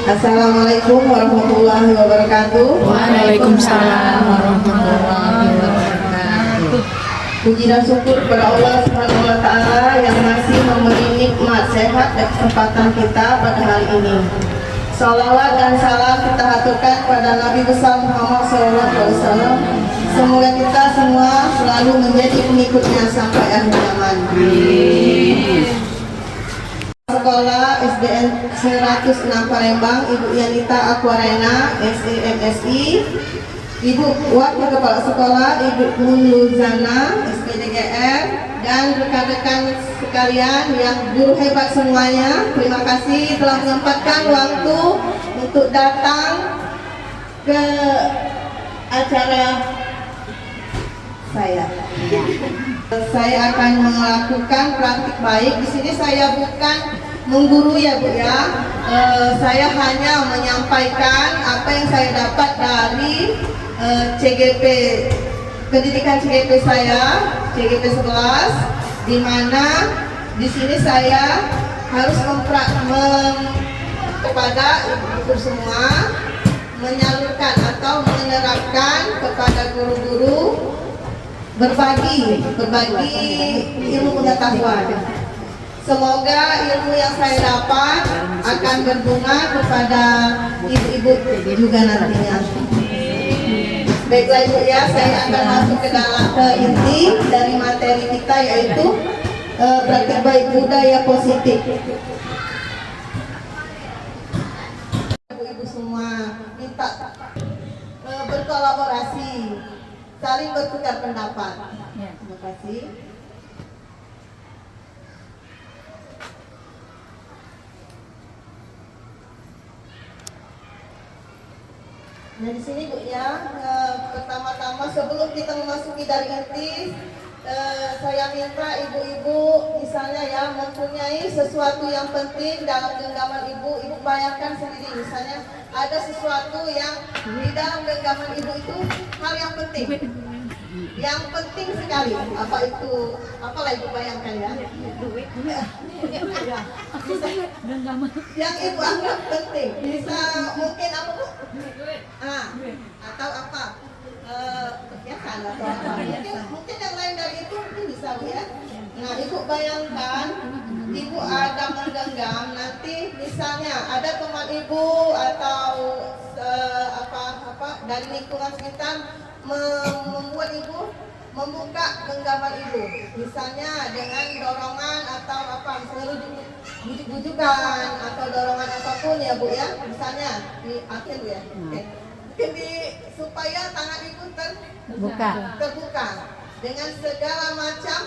Assalamualaikum warahmatullahi wabarakatuh. Waalaikumsalam warahmatullahi wabarakatuh. Puji dan syukur kepada Allah Subhanahu wa Ta'ala yang masih memberi nikmat sehat dan kesempatan kita pada hari ini. Salawat dan salam kita haturkan pada Nabi besar Muhammad SAW. Semoga kita semua selalu menjadi pengikutnya sampai akhir zaman. Sekolah SDN 106 Palembang, Ibu Yanita Aquarena, SEMSI, Ibu Wakil Kepala Sekolah, Ibu Muluzana, SPDGR, dan rekan-rekan sekalian yang guru hebat semuanya. Terima kasih telah menyempatkan waktu untuk datang ke acara saya. Saya akan melakukan praktik baik. Di sini saya bukan mengguru ya Bu ya. Saya hanya menyampaikan apa yang saya dapat dari CGP pendidikan CGP saya, CGP 11, di mana di sini saya harus kepada ibu-ibu semua menyalurkan atau menerapkan kepada guru-guru berbagi ilmu pengetahuan. Semoga ilmu yang saya dapat akan berguna kepada ibu-ibu juga nantinya. Baiklah Ibu ya, saya akan masuk ke inti dari materi kita, yaitu praktik baik budaya positif. Ibu-ibu semua minta berkolaborasi, saling bertukar pendapat. Terima kasih. Nah di sini Bu ya, pertama-tama sebelum kita memasuki dari inti, saya minta ibu-ibu misalnya ya mempunyai sesuatu yang penting dalam genggaman ibu bayangkan sendiri, misalnya ada sesuatu yang di dalam genggaman ibu itu hal yang penting sekali. Apa itu? Apalah ibu bayangkan ya? Duit. Bisa yang ibu anggap penting. Bisa mungkin apa Bu? Atau apa? Perhiasan atau apa? Mungkin yang lain dari itu mungkin bisa Bu ya. Nah ibu bayangkan ibu ada menggenggam, nanti misalnya ada teman ibu atau apa dari lingkungan sekitar membuat ibu membuka genggaman ibu, misalnya dengan dorongan atau apa, misalnya bujuk-bujukan atau dorongan apapun ya Bu ya, misalnya di akhir Bu ya, supaya tangan ibu terbuka dengan segala macam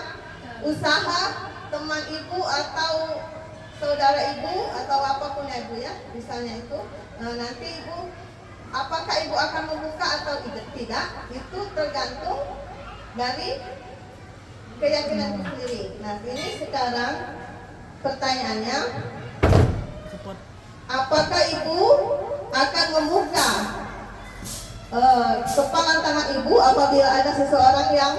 usaha teman ibu atau saudara ibu atau apapun ya Bu ya, misalnya itu nanti ibu apakah ibu akan membuka atau tidak, itu tergantung dari keyakinan ibu sendiri. Nah ini sekarang pertanyaannya, apakah ibu akan membuka kepalan tangan ibu apabila ada seseorang yang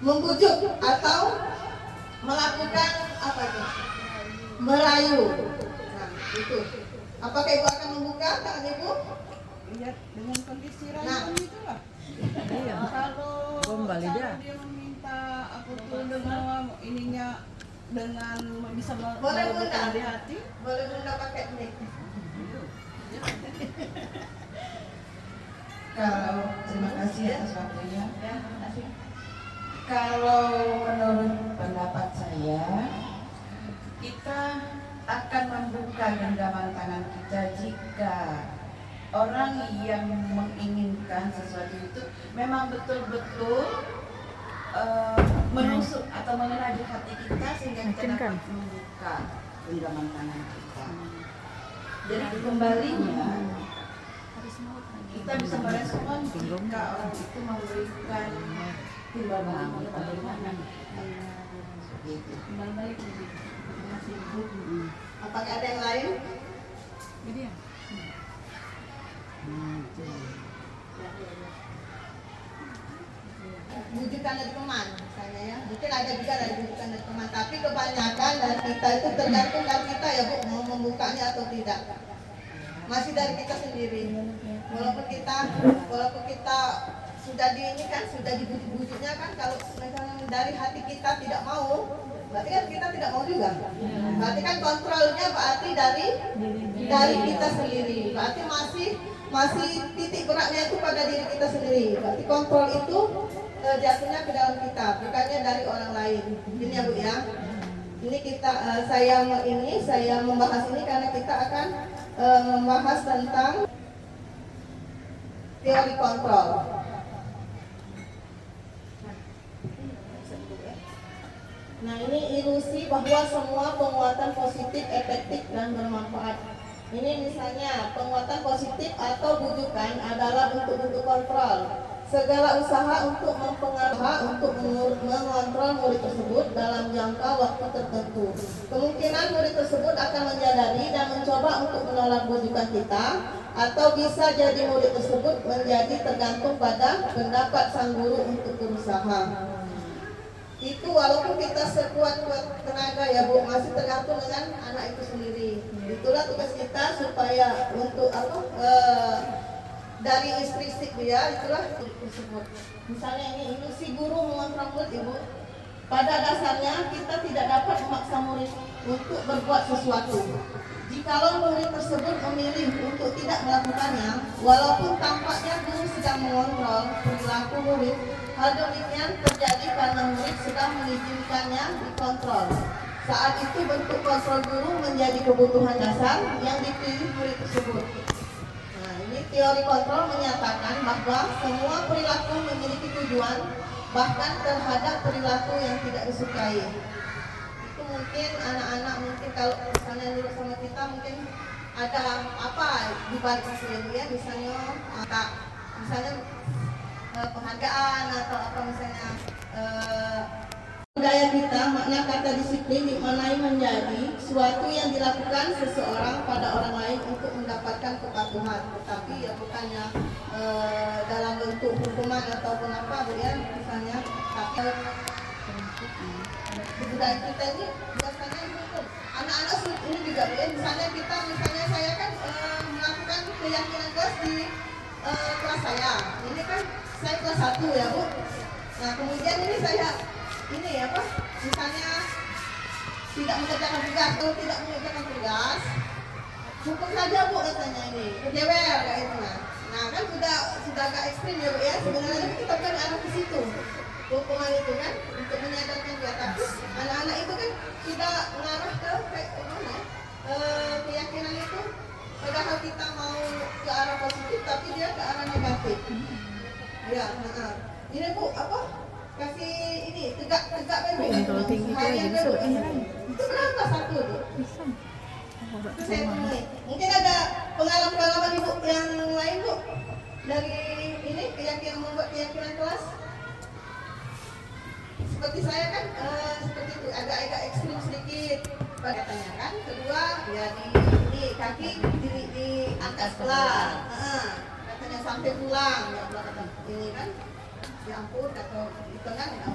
membujuk atau melakukan apa itu? Merayu. Nah itu. Apakah ibu akan membuka tangan ibu? Iya, dengan kondisi rayu itulah. Iya. Kalau dia meminta aku tuh dengan ininya dengan bisa melembutkan di hati. Boleh Bunda pakai mic. Kalau terima kasih atas waktunya. Ya, terima kasih. Kalau menurut pendapat saya, kita akan membuka genggaman tangan kita jika orang yang menginginkan sesuatu itu memang betul-betul menusuk atau mengena di hati kita sehingga kita dapat membuka genggaman tangan kita. Jadi kembalinya kita bisa merespon jika orang itu memberikan timbal balik bagaimana. Begitu. Timbal balik. Terima kasih Ibu. Apakah ada yang lain? Ini ya. Bujukan dari teman misalnya ya, mungkin ada juga dari bujukan dari teman, tapi kebanyakan dari kita itu tergantung dari kita ya Bu, mau membukanya atau tidak. masih dari kita sendiri. Walaupun kita sudah sudah dibujuk-bujuknya kan, kalau misalnya dari hati kita tidak mau, berarti kan kita tidak mau juga. Berarti kan kontrolnya berarti dari kita sendiri. Berarti masih titik beratnya itu pada diri kita sendiri. Berarti kontrol itu jatuhnya ke dalam kita, bukannya dari orang lain. Ini ya Bu ya. Ini saya membahas ini karena kita akan membahas tentang teori kontrol. Nah, ini ilusi bahwa semua penguatan positif efektif dan bermanfaat. Ini misalnya penguatan positif atau bujukan adalah untuk kontrol. Segala usaha untuk mengontrol murid tersebut dalam jangka waktu tertentu. Kemungkinan murid tersebut akan menyadari dan mencoba untuk menolak bujukan kita, atau bisa jadi murid tersebut menjadi tergantung pada pendapat sang guru untuk berusaha. Itu walaupun kita sekuat-kuat tenaga ya Bu, masih tergantung dengan anak itu sendiri. Itulah tugas kita supaya untuk dari istri dia itulah tersebut. Misalnya ini ilusi guru mengontrol murid Ibu. Pada dasarnya kita tidak dapat memaksa murid untuk berbuat sesuatu. Jikalau murid tersebut memilih untuk tidak melakukannya, walaupun tampaknya guru sedang mengontrol perilaku murid, hal demikian terjadi karena murid sedang mengizinkannya dikontrol. Saat itu bentuk kontrol guru menjadi kebutuhan dasar yang dipilih murid tersebut. Nah, ini teori kontrol menyatakan bahwa semua perilaku memiliki tujuan, bahkan terhadap perilaku yang tidak disukai. Itu mungkin anak-anak kalau misalnya nurut sama kita mungkin ada apa di balik itu ya, misalnya penghargaan atau apa misalnya budaya kita. Makna kata disiplin dimaknai menjadi suatu yang dilakukan seseorang pada orang lain untuk mendapatkan kepatuhan, tetapi ya bukannya dalam bentuk hukuman ataupun apa Bu ya, misalnya. Tapi budaya kita ini biasanya itu anak-anak ini juga Bu ya, misalnya saya kan melakukan keyakinan kelas di kelas saya. Ini kan saya kelas 1 ya Bu. Nah kemudian ini saya misalnya tidak mengerjakan tugas. Kalau tidak mengerjakan tugas, hukum saja Bu katanya, ini kejewer kayak itu. Nah kan sudah agak ekstrim ya Bu ya. Sebenarnya kita kan arah ke situ, hukuman itu kan untuk menyadarkan dia. Tapi anak-anak itu kan sudah mengarah ke keyakinan itu. Padahal kita mau ke arah positif, tapi dia ke arah negatif. Ya, ini Bu kasih ini tegak kan Bu. Kalau tinggi itu aja bisa itu berapa satu Bu? Saya mungkin ada pengalaman Ibu yang lain Bu dari ini membuat keyakinan kelas. Seperti saya kan seperti itu, agak ekstrim sedikit katanya kan. Kedua ya di kaki di atas kelas, katanya sampai pulang ya Allah kata ini kan, ya ampun atau itu kan ya.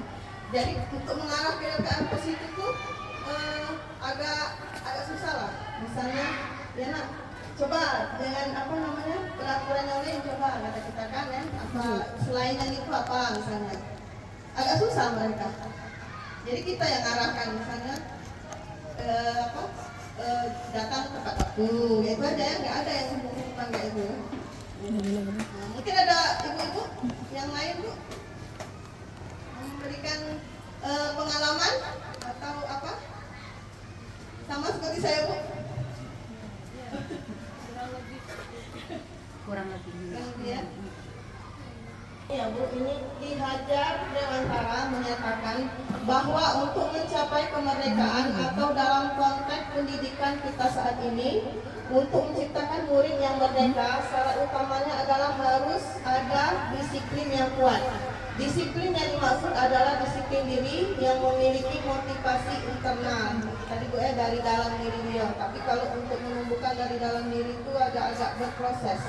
Jadi untuk mengarah ke arah positif tuh agak susah lah. Misalnya ya nak coba dengan peraturan yang lain, coba kata kita kan ya, apa selain yang itu apa misalnya, agak susah mereka. Jadi kita yang arahkan misalnya datang tepat waktu, ya itu aja ya, nggak ada yang bukan kayak itu. Nah, mungkin ada ibu-ibu yang lain Bu memberikan pengalaman atau apa sama seperti saya Bu. kurang lebih Ya. Ya Bu, ini Ki Hajar Dewantara menyatakan bahwa untuk mencapai kemerdekaan atau dalam konteks pendidikan kita saat ini, untuk menciptakan murid yang merdeka, syarat utamanya adalah harus ada disiplin yang kuat. Disiplin yang dimaksud adalah disiplin diri yang memiliki motivasi internal. Tadi Bu dari dalam diri dia. Tapi kalau untuk menumbuhkan dari dalam diri itu agak-agak berproses.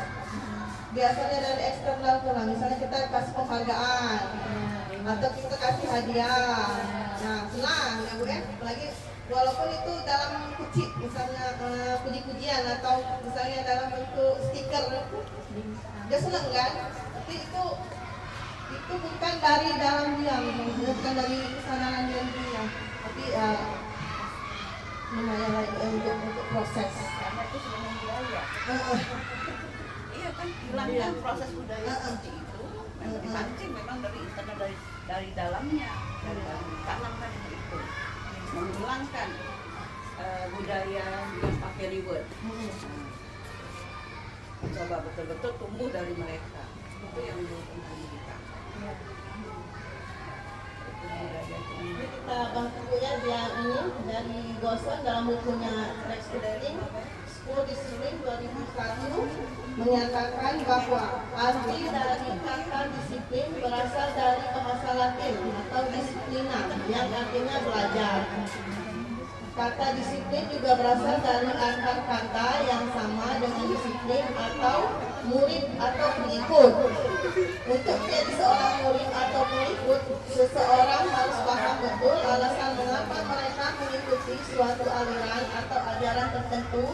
Biasanya dari eksternal pula, misalnya kita kasih penghargaan atau kita kasih hadiah. Nah senang ya Bu ya, apalagi walaupun itu dalam kecil, misalnya puji-pujian atau misalnya dalam bentuk stiker, dia senang kan? Tapi itu bukan dari dalam dia, bukan dari kesadaran dia, tapi lumayan untuk proses. Karena itu sudah budaya. Iya kan, hilangkan proses budaya seperti itu. Memang dipancing memang dari internal, dari dalamnya, dari dalam ditanamkan itu. Menghilangkan budaya yang pakai reward. Coba betul-betul tumbuh dari mereka. Itu yang butuh kita. Kita bantu ya dia ini dari Gosen dalam bukunya Rex Dating School Discipline 2001 menyatakan bahwa arti dari kata disiplin berasal dari bahasa Latin atau disiplina yang artinya belajar. Kata disiplin juga berasal dari akar kata yang sama dengan disiplin atau murid atau pengikut. Untuk menjadi seorang murid atau pengikut, seseorang harus paham betul alasan mengapa mereka mengikuti suatu aliran atau ajaran tertentu,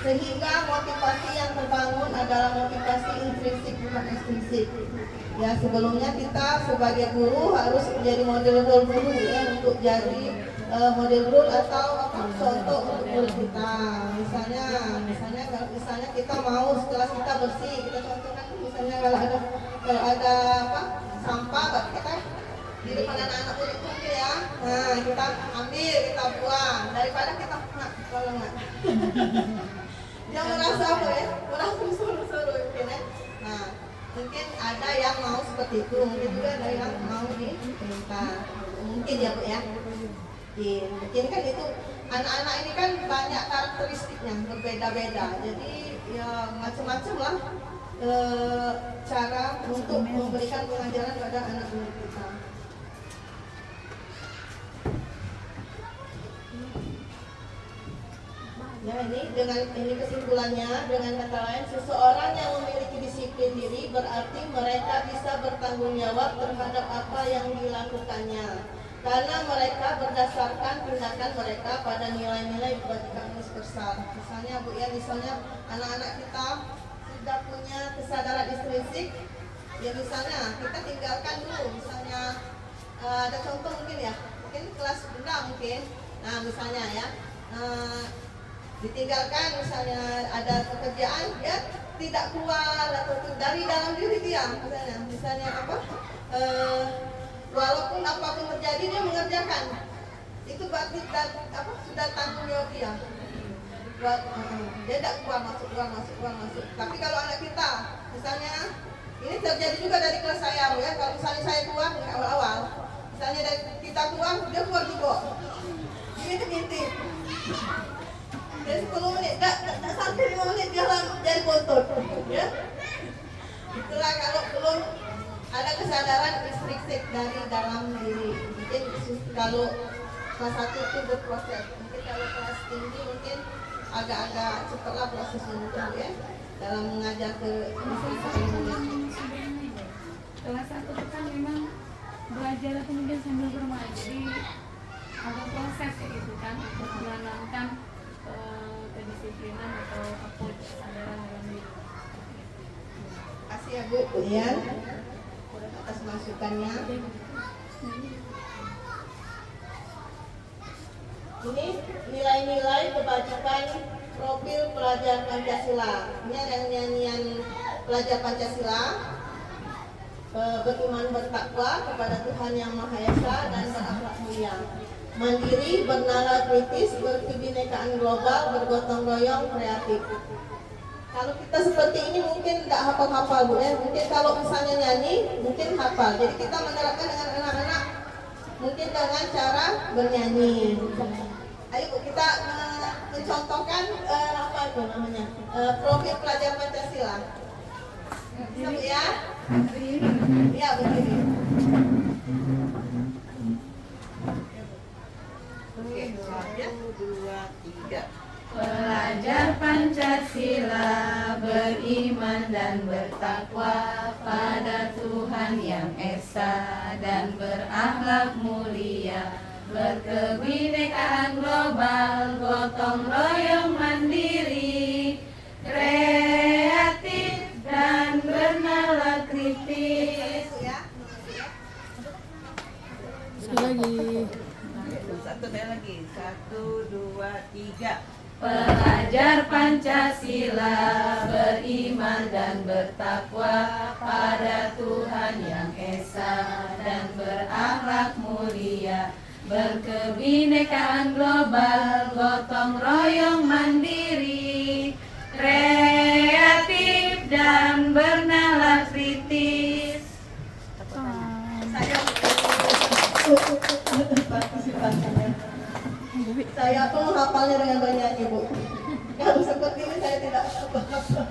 sehingga motivasi yang terbangun adalah motivasi intrinsik bukan ekstrinsik. Ya, sebelumnya kita sebagai guru harus menjadi model role guru ya, untuk jadi model role atau contoh untuk murid kita. Misalnya kita mau setelah kita bersih, kita contohkan misalnya kalau ada sampah, kita di depan anak-anak murid mungkin ya. Nah, kita ambil, kita buang daripada kita kalau enggak. Yang merasa apa ya? Merasa suruh-suruh mungkin ya. Nah, mungkin ada yang mau seperti itu, mungkin juga ada yang mau diperintah. Mungkin ya Bu ya. Mungkin kan itu anak-anak ini kan banyak karakteristiknya berbeda-beda, jadi ya macam-macam lah cara untuk memberikan pengajaran pada anak murid kita. Ya, ini kesimpulannya, dengan kata lain, seseorang yang memiliki disiplin diri berarti mereka bisa bertanggung jawab terhadap apa yang dilakukannya. Karena mereka berdasarkan tindakan mereka pada nilai-nilai kebajikan universal. Misalnya Bu ya, misalnya anak-anak kita sudah punya kesadaran intrinsik, ya misalnya kita tinggalkan dulu, misalnya ada contoh mungkin ya, mungkin kelas rendah mungkin, nah misalnya ya, ditinggalkan misalnya ada pekerjaan, dia tidak keluar atau dari dalam diri dia, misalnya apa? Walaupun apapun terjadi dia mengerjakan, itu berarti sudah tanggung jawab dia. Dia tidak keluar masuk. Tapi kalau anak kita, misalnya ini terjadi juga dari kelas saya ya, kalau misalnya saya keluar awal-awal, misalnya dari kita keluar, dia keluar juga, ngintip. Dari 10 menit, tak sampai 5 menit dia jadi bontot, ya. Itulah kalau belum ada kesadaran intrinsik dari dalam diri. Mungkin kalau kelas 1 itu berproses, mungkin kalau kelas tinggi mungkin agak-agak cepatlah prosesnya mungkin ya, dalam mengajar ke kelas 1 itu kan memang belajar kemudian sambil bermain, jadi ada proses kayak gitu kan untuk menanamkan kedisiplinan atau apa kesadaran dalam diri. Kasih ya Bu Dian atas masukannya. Ini nilai-nilai kebajikan profil pelajar Pancasila. Ini ada nyanyian pelajar Pancasila. Beriman bertakwa kepada Tuhan Yang Maha Esa dan berakhlak mulia. Mandiri, bernalar kritis, berkebinekaan global, bergotong royong, kreatif. Kalau kita seperti ini mungkin tidak hafal-hafal Bu ya. Mungkin kalau misalnya nyanyi mungkin hafal. Jadi kita menerapkan dengan anak-anak mungkin dengan cara bernyanyi. Ayo Bu, kita mencontohkan apa itu namanya, profil pelajar Pancasila. Bisa Bu ya? Iya begini. Oke, 1, 2, 3. Pelajar Pancasila beriman dan bertakwa pada Tuhan Yang Esa dan berakhlak mulia, berkebinekaan global, gotong royong mandiri, kreatif dan bernalar kritis. Satu lagi. 1, 2, 3. Pelajar Pancasila, beriman dan bertakwa pada Tuhan Yang Esa dan berakhlak mulia, berkebinekaan global, gotong royong mandiri, kreatif dan bernalar kritis. Saya pun menghafalnya dengan bernyanyi, Bu. Kalau seperti ini saya tidak hafal.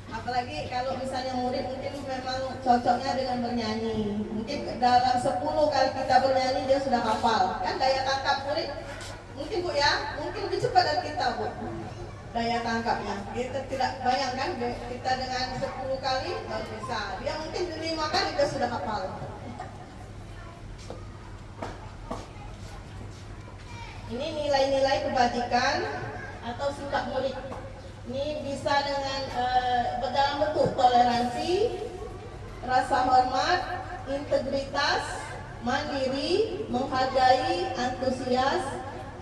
Apalagi kalau misalnya murid mungkin memang cocoknya dengan bernyanyi. Mungkin dalam 10 kali kita bernyanyi dia sudah hafal. Kan daya tangkap murid mungkin, Bu ya, mungkin lebih cepat dari kita, Bu. Daya tangkapnya. Kita tidak bayangkan kita dengan 10 kali baru bisa. Dia mungkin 5 kali dia sudah hafal. Ini nilai-nilai kebajikan atau sikap murid. Ini bisa dengan dalam bentuk toleransi, rasa hormat, integritas, mandiri, menghargai, antusias,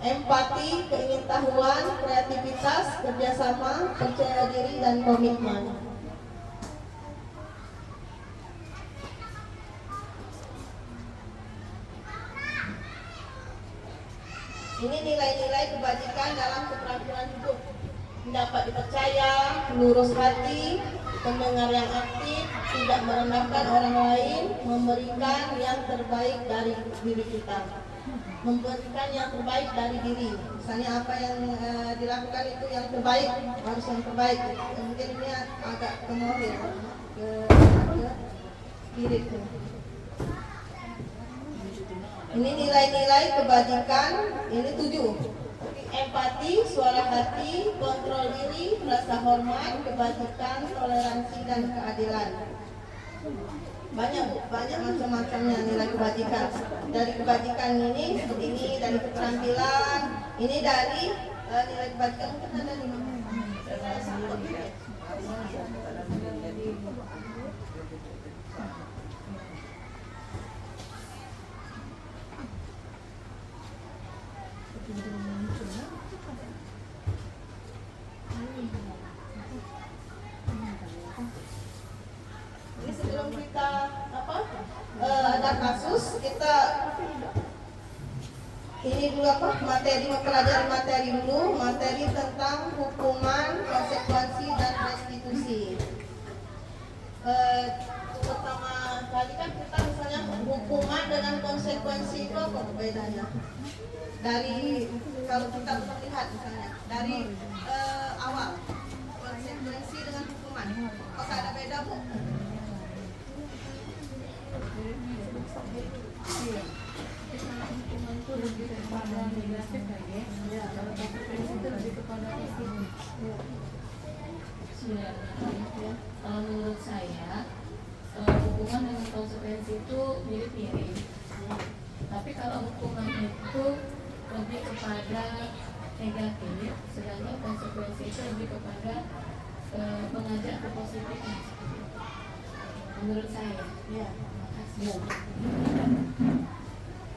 empati, keingintahuan, kreativitas, kerjasama, percaya diri, dan komitmen. Ini nilai-nilai kebajikan dalam keterampilan hidup. Dapat dipercaya, lurus hati, pendengar yang aktif, tidak merendahkan orang lain, memberikan yang terbaik dari diri kita. Memberikan yang terbaik dari diri. Misalnya apa yang dilakukan itu yang terbaik, harus yang terbaik. Mungkin ini agak ke mobil, ke spirit. Ini nilai-nilai kebajikan, ini 7. Empati, suara hati, kontrol diri, rasa hormat, kebajikan, toleransi, dan keadilan. Banyak macam-macamnya nilai kebajikan. Dari kebajikan ini seperti ini, dari keterampilan, ini dari nilai kebajikan mungkin ada 5. Ini sebelum kita ada kasus, kita ini dulu mempelajari materi dulu, materi tentang hukuman, konsekuensi, dan restitusi. Pertama kali kan kita misalnya hukuman dengan konsekuensi itu apa bedanya? Dari kalau kita melihat misalnya dari awal konsekuensi dengan hukuman, apakah ada beda, Bu? Hukuman itu lebih kepada negatif ya. Kalau konsekuensi itu lebih kepada positif. Kalau menurut saya hukuman dengan konsekuensi itu mirip-mirip. Tapi kalau hukuman itu lebih kepada negatif, sedangkan konsekuensi itu lebih kepada mengajak ke positifnya. Menurut saya. Ya.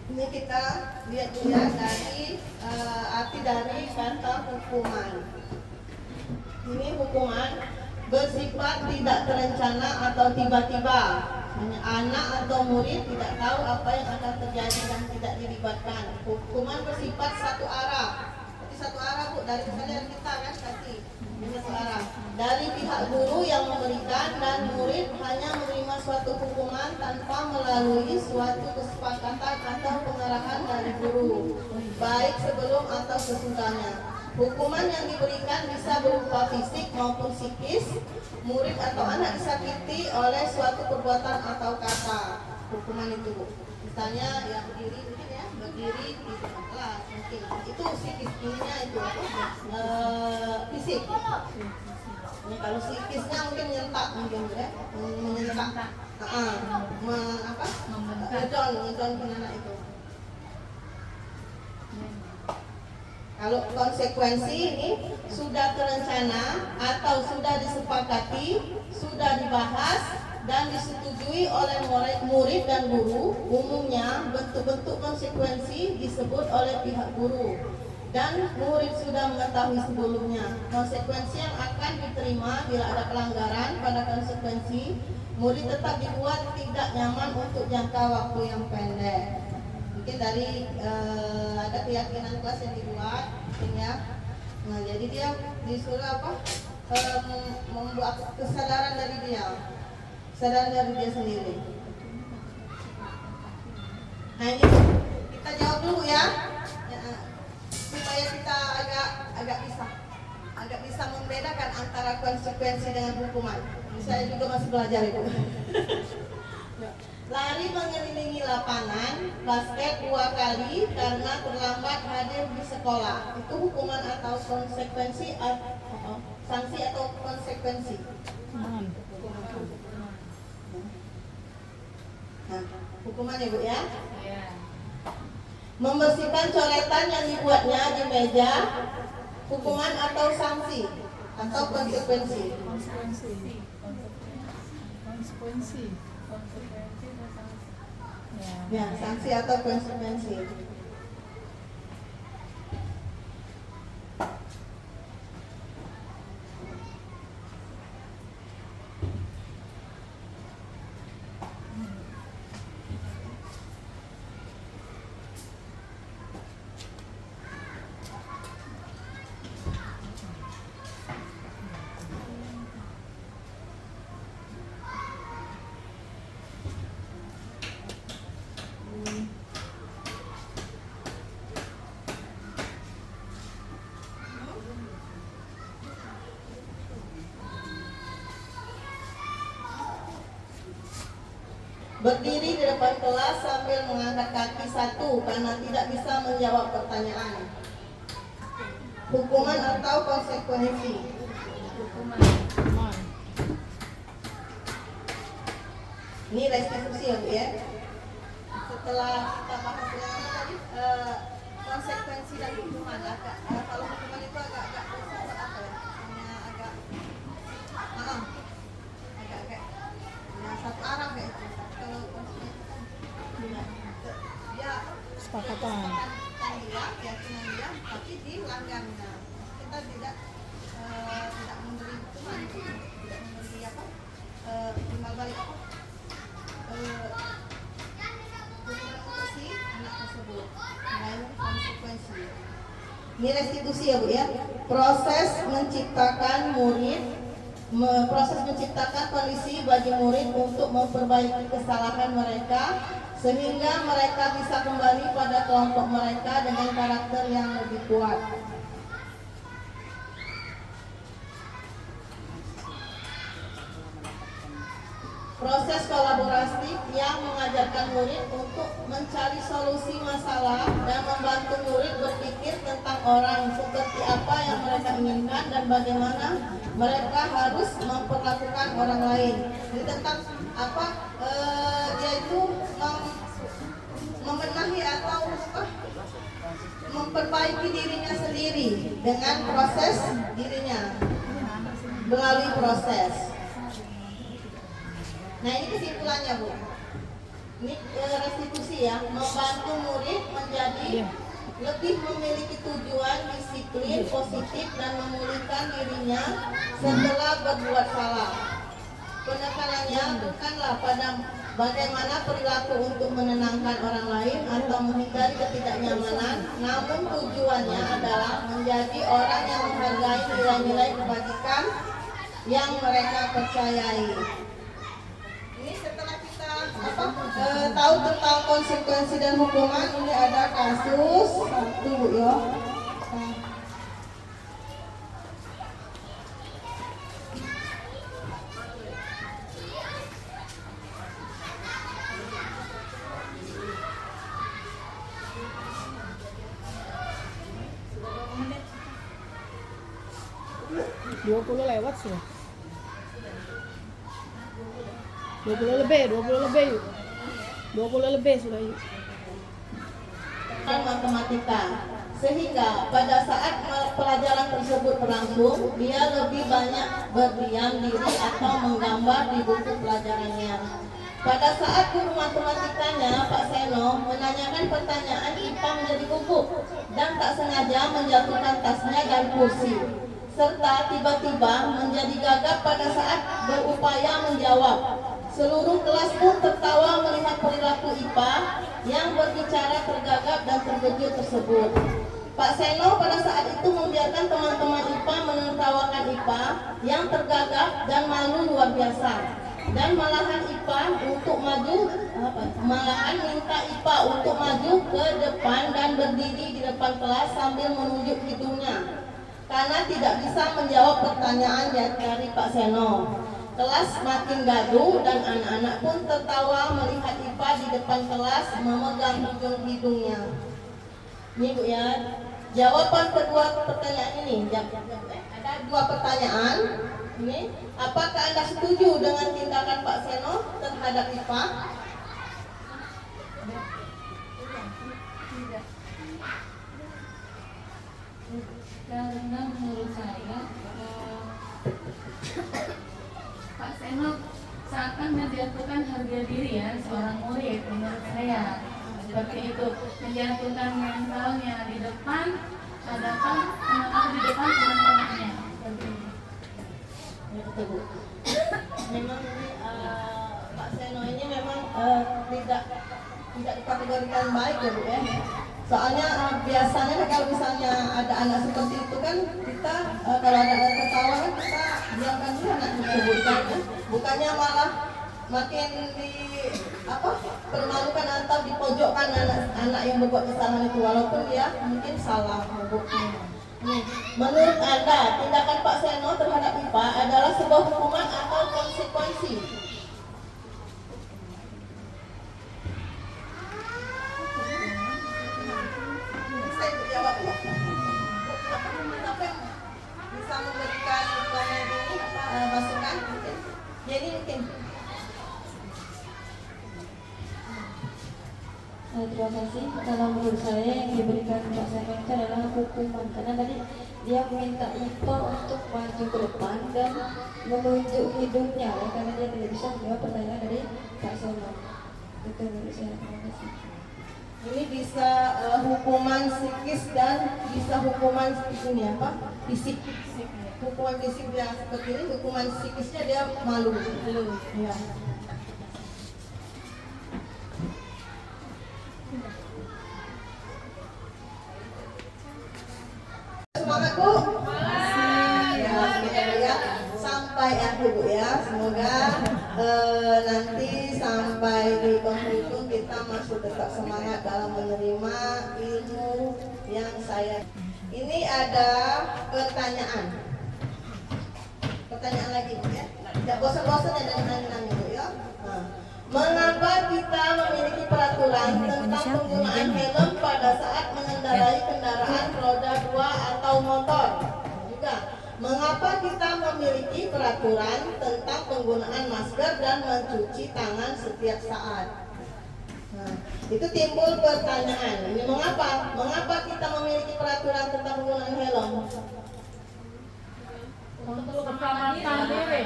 Ini kita lihat dulu ya dari arti dari kata hukuman. Ini hukuman bersifat tidak terencana atau tiba-tiba. Hanya anak atau murid tidak tahu apa yang akan terjadi dan tidak dilibatkan. Hukuman bersifat satu arah. Jadi satu arah, Bu, dari misalnya kita kan tadi ini sekarang dari pihak guru yang memberikan dan murid hanya menerima suatu hukuman tanpa melalui suatu kesepakatan atau pengarahan dari guru, baik sebelum atau sesudahnya. Hukuman yang diberikan bisa berupa fisik maupun psikis. Murid atau anak disakiti oleh suatu perbuatan atau kata. Hukuman itu, Bu. Misalnya ya berdiri mungkin ya, berdiri di depan kelas mungkin. Itu psikisnya itu fisik. Ini kalau psikisnya mungkin menyentak mungkin ya, menyentak. Ngedon anak itu. Kalau konsekuensi ini sudah terencana atau sudah disepakati, sudah dibahas dan disetujui oleh murid dan guru, umumnya bentuk-bentuk konsekuensi disebut oleh pihak guru dan murid sudah mengetahui sebelumnya. Konsekuensi yang akan diterima bila ada pelanggaran pada konsekuensi, murid tetap dibuat tidak nyaman untuk jangka waktu yang pendek. Mungkin dari ada keyakinan kelas yang dibuat, ya. Nah, jadi dia disuruh apa? Membuat kesadaran dari dia, kesadaran dari dia sendiri. Nah, ini kita jawab dulu ya, supaya kita agak bisa membedakan antara konsekuensi dengan hukuman. Saya juga masih belajar itu. Lari mengelilingi lapangan basket 2 kali karena terlambat hadir di sekolah. Itu hukuman atau konsekuensi atau sanksi atau konsekuensi? Nah, hukuman ya Bu ya? Membersihkan coretan yang dibuatnya di meja, hukuman atau sanksi atau konsekuensi? Konsekuensi. Ya, sanksi atau konsekuensi. Berdiri di depan kelas sambil mengangkat kaki satu karena tidak bisa menjawab pertanyaan. Hukuman atau konsekuensi? Hukuman. Ini restitusi ya Bu ya. Setelah kita bahas yang apa tadi, konsekuensi dan hukuman. Kalau hukuman itu agak apa ya? Hanya agak satu arah kayak itu. Kalau konsekuensi dia Kesepakatan. dia, keyakinan dia, tapi dilanggarnya. Kita tidak memberi hukuman, tidak memberi apa? Timbal balik apa? Hukuman untuk si anak tersebut. Melainkan konsekuensi. Ini restitusi ya Bu ya. Proses menciptakan kondisi bagi murid untuk memperbaiki kesalahan mereka sehingga mereka bisa kembali pada kelompok mereka dengan karakter yang lebih kuat. Proses kolaborasi yang mengajarkan murid untuk mencari solusi masalah dan membantu murid berpikir tentang orang seperti apa yang mereka inginkan dan bagaimana mereka harus memperlakukan orang lain. Jadi tentang apa dia itu membenahi atau memperbaiki dirinya sendiri dengan proses dirinya melalui proses. Nah ini kesimpulannya Bu. Ini restitusi ya, membantu murid menjadi lebih memiliki tujuan disiplin positif dan memulihkan dirinya setelah berbuat salah. Penekanannya bukanlah pada bagaimana perilaku untuk menenangkan orang lain atau menghindari ketidaknyamanan, namun tujuannya adalah menjadi orang yang menghargai nilai-nilai kebajikan yang mereka percayai. Ini setelah kita tahu tentang konsekuensi dan hukuman, ini ada kasus satu Bu ya. 20 lewat sudah. 20 lebih yuk. 20 lebih sudah yuk. Matematika. Sehingga pada saat pelajaran tersebut berlangsung, dia lebih banyak berdiam diri atau menggambar di buku pelajarannya. Pada saat guru matematikanya, Pak Seno, menanyakan pertanyaan, IPA menjadi gugup dan tak sengaja menjatuhkan tasnya dan kursi, serta tiba-tiba menjadi gagap pada saat berupaya menjawab. Seluruh kelas pun tertawa melihat perilaku IPA yang berbicara tergagap dan terkejut tersebut. Pak Seno pada saat itu membiarkan teman-teman IPA menertawakan IPA yang tergagap dan malu luar biasa, dan malahan IPA untuk malahan minta IPA untuk maju ke depan dan berdiri di depan kelas sambil menunjuk hidungnya karena tidak bisa menjawab pertanyaan dari Pak Seno. Kelas makin gaduh dan anak-anak pun tertawa melihat IPA di depan kelas memegang ujung hidungnya. Ini Bu ya, jawaban kedua pertanyaan ini. Ada dua pertanyaan. Ini, apakah Anda setuju dengan tindakan Pak Seno terhadap IPA? Tidak. Karena menurut saya Pak Seno seakan menjatuhkan harga diri ya seorang murid, menurut saya seperti itu, menjatuhkan mentalnya di depan teman-temannya seperti itu. Ya, betul Bu. Memang ini Pak Seno ini memang tidak dikategorikan baik ya Bu ya. Soalnya biasanya kalau misalnya ada anak seperti itu kan kita kalau ada anak ketawa kan kita diamkan dulu anak tersebut kan, ya. Bukannya malah makin permalukan atau dipojokkan anak yang berbuat kesalahan itu walaupun dia mungkin salah Bu. Menurut Anda, tindakan Pak Seno terhadap IPA adalah sebuah hukuman atau konsekuensi? Saya jawab Bu. Apa yang bisa memberikan masukan? Jadi mungkin. Terima kasih. Kalau menurut saya yang diberikan Pak Seno itu adalah hukuman, karena tadi dia meminta IPA untuk maju ke depan dan menunjuk hidungnya, karena dia tidak bisa menjawab pertanyaan dari Pak Seno. Itu menurut saya. Terima kasih. Ini bisa hukuman psikis dan bisa hukuman ini apa? Fisik. Hukuman fisik yang seperti ini, hukuman psikisnya dia malu. Ya. Semangat Bu. Ya, sampai akhir Bu ya. Semoga nanti sampai di penghujung kita masih tetap semangat dalam menerima ilmu yang saya. Ini ada pertanyaan. Pertanyaan lagi Bu ya. Tidak bosan-bosan ya dan nanya-nanya Bu ya. Mengapa kita memiliki peraturan tentang penggunaan helm pada saat mengendarai kendaraan roda 2 atau motor? Juga, mengapa kita memiliki peraturan tentang penggunaan masker dan mencuci tangan setiap saat? Nah, itu timbul pertanyaan. Ini mengapa? Mengapa kita memiliki peraturan tentang penggunaan helm? Untuk keselamatan diri.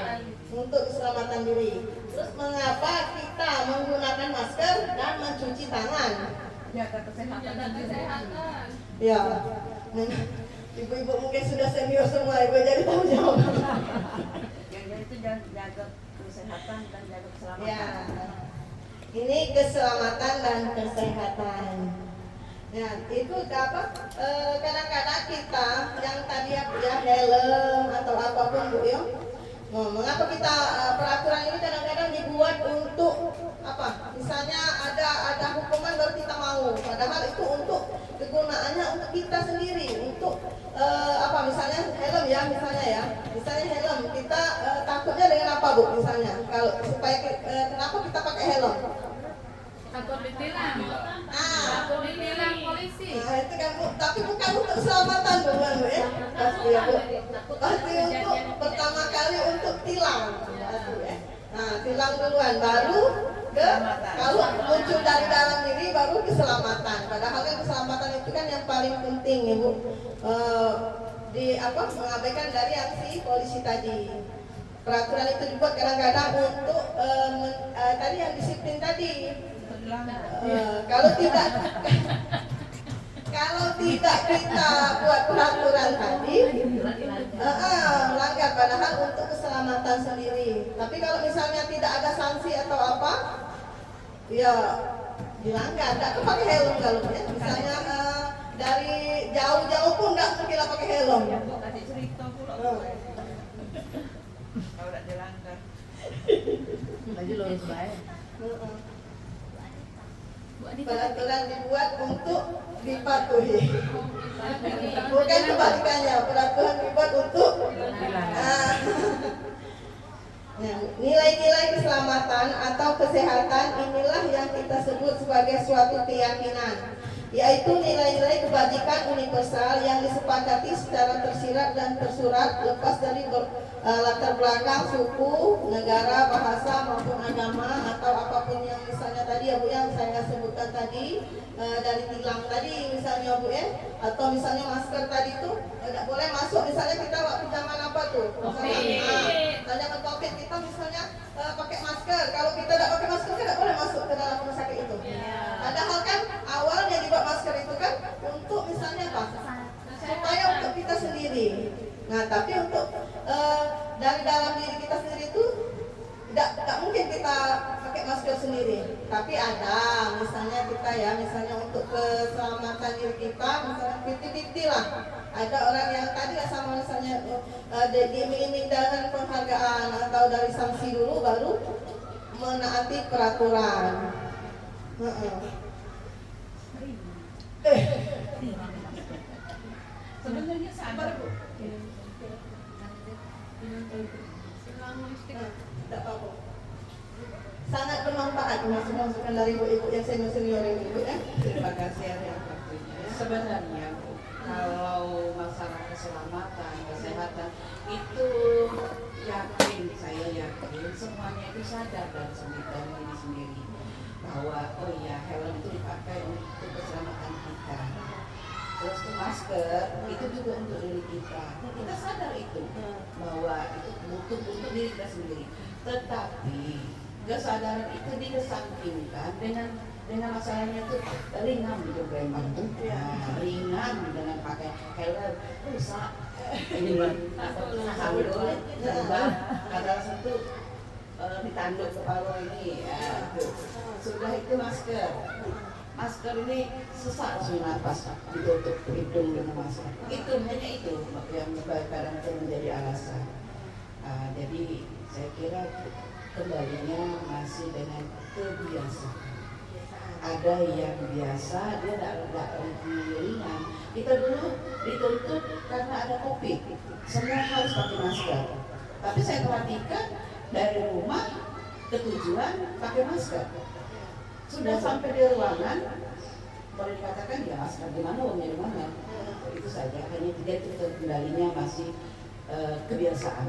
Untuk keselamatan diri. Terus mengapa kita menggunakan masker dan mencuci tangan? Jaga kesehatan. Ya, ibu-ibu mungkin sudah senior semua, ibu jadi tahu jawaban. Yang jadi itu jaga kesehatan dan jaga keselamatan. Ya, ini keselamatan dan kesehatan. Ya, itu apa? Kadang-kadang kita yang tadi ya helm atau apapun Bu ya. Mengapa kita peraturan ini kadang-kadang dibuat untuk apa? Misalnya ada hukuman baru kita mau. Padahal itu untuk kegunaannya untuk kita sendiri, untuk misalnya helm ya, misalnya helm kita takutnya dengan apa Bu? Misalnya kalau supaya kenapa kita pakai helm? Takut ditilang. Takut ditilang polisi. Nah, itu kan Bu, tapi bukan untuk keselamatan bukan Bu ya? Pasti ya Bu. Pasti untuk pertama kali untuk tilang. Ya. Nah, tilang duluan baru kalau muncul dari dalam diri baru keselamatan. Padahal kan keselamatan itu kan yang paling penting, Ibu. Mengabaikan dari aksi polisi tadi. Peraturan itu dibuat kadang-kadang untuk tadi yang disiplin tadi. Kalau tidak kita buat peraturan tadi, melanggar padahal untuk keselamatan sendiri. Tapi kalau misalnya tidak ada sanksi atau apa, ya dilanggar. Tidak pakai helm kalau ya. Misalnya dari jauh-jauh pun tidak mungkin pakai helm. Kasih cerita pula. Kalau tidak dilanggar. Lagi lurus baik. Peraturan dibuat untuk dipatuhi. Bukan kebalikannya, peraturan dibuat untuk nilai-nilai keselamatan atau kesehatan inilah yang kita sebut sebagai suatu keyakinan, yaitu nilai-nilai kebajikan universal yang disepakati secara tersirat dan tersurat lepas dari latar belakang suku, negara, bahasa maupun agama atau apapun yang misalnya tadi ya Bu yang saya sebutkan tadi, dari tilang tadi misalnya Bu ya, atau misalnya masker tadi itu tidak boleh masuk. Misalnya kita waktu zaman apa tuh, misalnya zaman COVID kita misalnya pakai masker, kalau kita tidak pakai masker tidak boleh masuk ke dalam rumah sakit itu. Padahal kan awalnya dibuat masker itu kan untuk misalnya apa, supaya untuk kita sendiri. Nah tapi untuk dari dalam diri kita sendiri itu tidak mungkin kita pakai masker sendiri. Tapi ada misalnya kita ya, misalnya untuk keselamatan diri kita, misalnya 50-50 lah. Ada orang yang tadi lah sama misalnya diiming-iming dengan penghargaan atau dari sanksi dulu baru menaati peraturan. Sebenarnya sabar Bu. Tidak apa-apa. Sangat bermanfaat masukan dari ibu-ibu yang senior ini Bu ya. Terima kasih atas waktunya. Sebenarnya Bu, kalau masalah keselamatan, kesehatan itu saya yakin semuanya itu sadar dan diri sendiri bahwa oh ya helm itu dipakai untuk keselamatan kita. Terus ke masker itu juga untuk diri kita. Kita sadar itu bahwa itu butuh untuk diri kita sendiri. Tetapi kesadaran itu dikesampingkan dengan masalahnya itu ringan gitu memang ringan dengan pakai helm rusak ini sambal kadang satu ditanduk kepala ini itu sudah itu masker ini sesak nafas ditutup hidung dengan masker itu hanya itu yang kadang menjadi alasan. Jadi saya kira kembalinya masih dengan kebiasaan. Ada yang biasa dia tidak ringan. Kita dulu dituntut karena ada COVID, semua harus pakai masker. Tapi saya perhatikan dari rumah ke tujuan pakai masker. Sudah sampai di ruangan boleh dikatakan ya masker di mana uangnya di mana. Itu saja, hanya tidak itu kembalinya masih kebiasaan.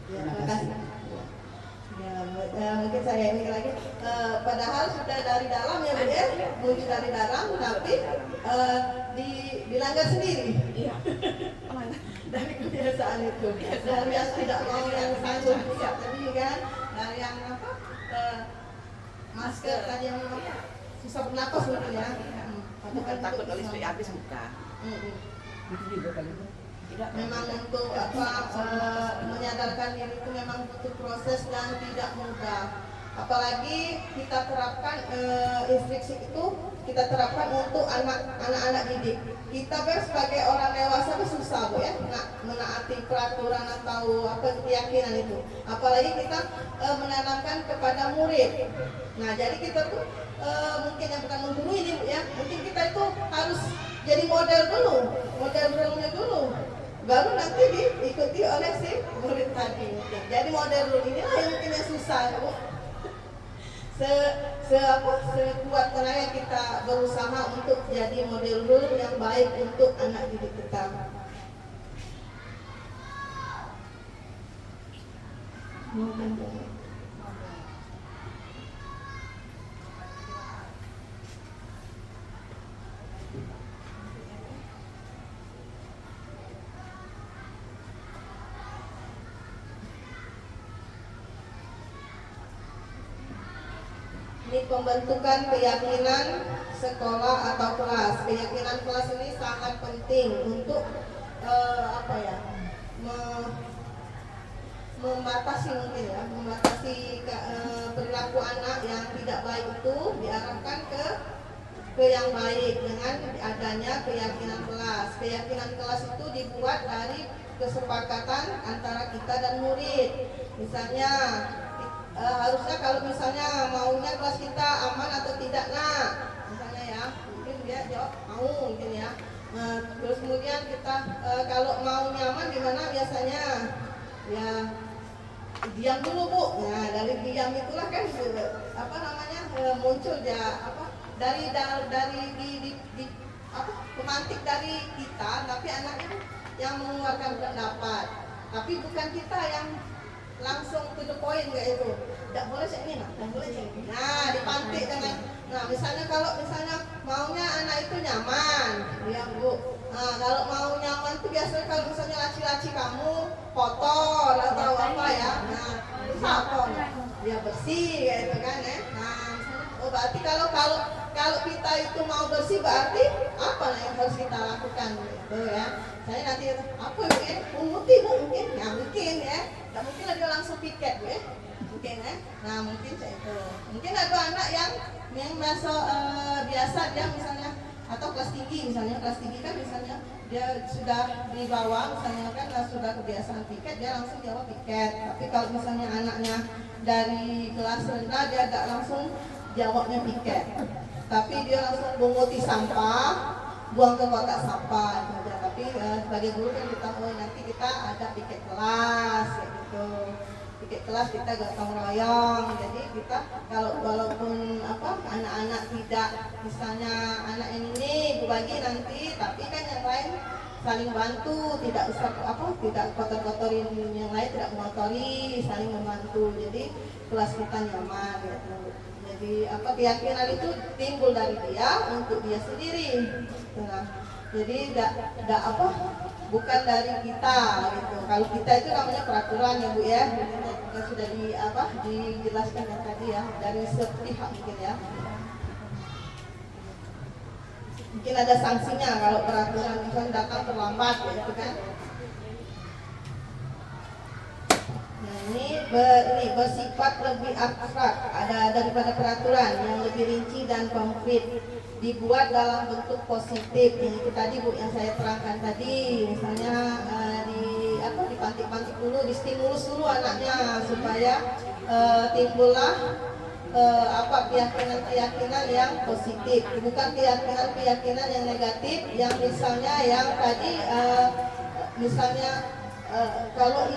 Terima kasih. Ya, mungkin saya ini lagi padahal sudah dari dalam ya Bu ya, muncul dari dalam tapi dilanggar sendiri. Iya. Dari kebiasaan itu. Dari yang tidak mau yang sanggup tadi kan, dari yang apa masker tadi yang susah bernapas mungkin ya. Bukan takut listrik habis bukan. Itu juga kali itu. Tidak, memang untuk menyadarkan diri itu memang butuh proses dan tidak mudah. Apalagi kita terapkan instruksi itu kita terapkan untuk anak-anak didik. Kita sebagai orang dewasa itu susah Bu ya, menaati peraturan atau apa keyakinan itu. Apalagi kita menanamkan kepada murid. Nah jadi kita tuh mungkin yang bukan menggurui ini Bu ya, mungkin kita itu harus jadi model dulu, model-modelnya dulu. Baru nanti diikuti oleh si murid tadi. Jadi model rule inilah yang mungkin yang susah Bu. Sekuat tenaga kita berusaha untuk jadi model rule yang baik untuk anak didik kita. Ini pembentukan keyakinan sekolah atau kelas. Keyakinan kelas ini sangat penting untuk membatasi mungkin ya, membatasi perilaku anak yang tidak baik itu diarahkan ke yang baik dengan adanya keyakinan kelas. Keyakinan kelas itu dibuat dari kesepakatan antara kita dan murid. Misalnya harusnya kalau misalnya maunya kelas kita aman atau tidak, nah misalnya ya, mungkin dia jawab mau mungkin ya. Terus kemudian kita kalau mau nyaman gimana biasanya? Ya diam dulu Bu. Nah dari diam itulah kan muncul ya dari pemantik dari kita, tapi anaknya yang mengeluarkan pendapat. Tapi bukan kita yang langsung to the point kayak itu. Tidak boleh saya ini, tidak boleh saya ini. Nah dipantik dengan, nah misalnya kalau maunya anak itu nyaman, ya Bu. Nah kalau mau nyaman itu biasanya kalau misalnya laci-laci kamu kotor atau apa ya, nah itu apa? Dia bersih kayak itu kan ya. Nah misalnya, berarti kalau kita itu mau bersih berarti apa yang harus kita lakukan gitu ya. Saya nanti apa mungkin putih Bu mungkin, ya mungkin ya. Tidak mungkin lah dia langsung piket ya. Mungkin ya. Nah mungkin saya itu. Mungkin ada anak yang masuk biasa dia misalnya atau kelas tinggi misalnya, kelas tinggi kan misalnya dia sudah di bawah misalnya kan sudah kebiasaan piket, dia langsung jawab piket. Tapi kalau misalnya anaknya dari kelas rendah dia agak langsung jawabnya piket. Tapi dia langsung menguti sampah, buang ke kotak sampah gitu. Tapi sebagai guru kan kita nanti kita ada piket kelas kayak gitu. Piket kelas kita gotong royong. Jadi kita kalau walaupun anak-anak tidak misalnya anak ini berbagi nanti, tapi kan yang lain saling bantu, tidak usah tidak kotor-kotorin yang lain, tidak mengotori, saling membantu. Jadi kelas kita nyaman gitu. Jadi keyakinan itu timbul dari dia untuk dia sendiri. Nah, jadi bukan dari kita gitu. Kalau kita itu namanya peraturan ya Bu ya. Yang sudah dijelaskan ya tadi ya dari sepihak mungkin ya. Mungkin ada sanksinya kalau peraturan misalnya datang terlambat gitu kan. Nah, ini bersifat lebih abstrak, ada daripada peraturan yang lebih rinci dan konkret, dibuat dalam bentuk positif. Ini itu tadi Bu yang saya terangkan tadi, misalnya dipantik-pantik dulu, distimulus dulu anaknya supaya timbullah keyakinan yang positif, bukan keyakinan yang negatif yang misalnya yang tadi kalau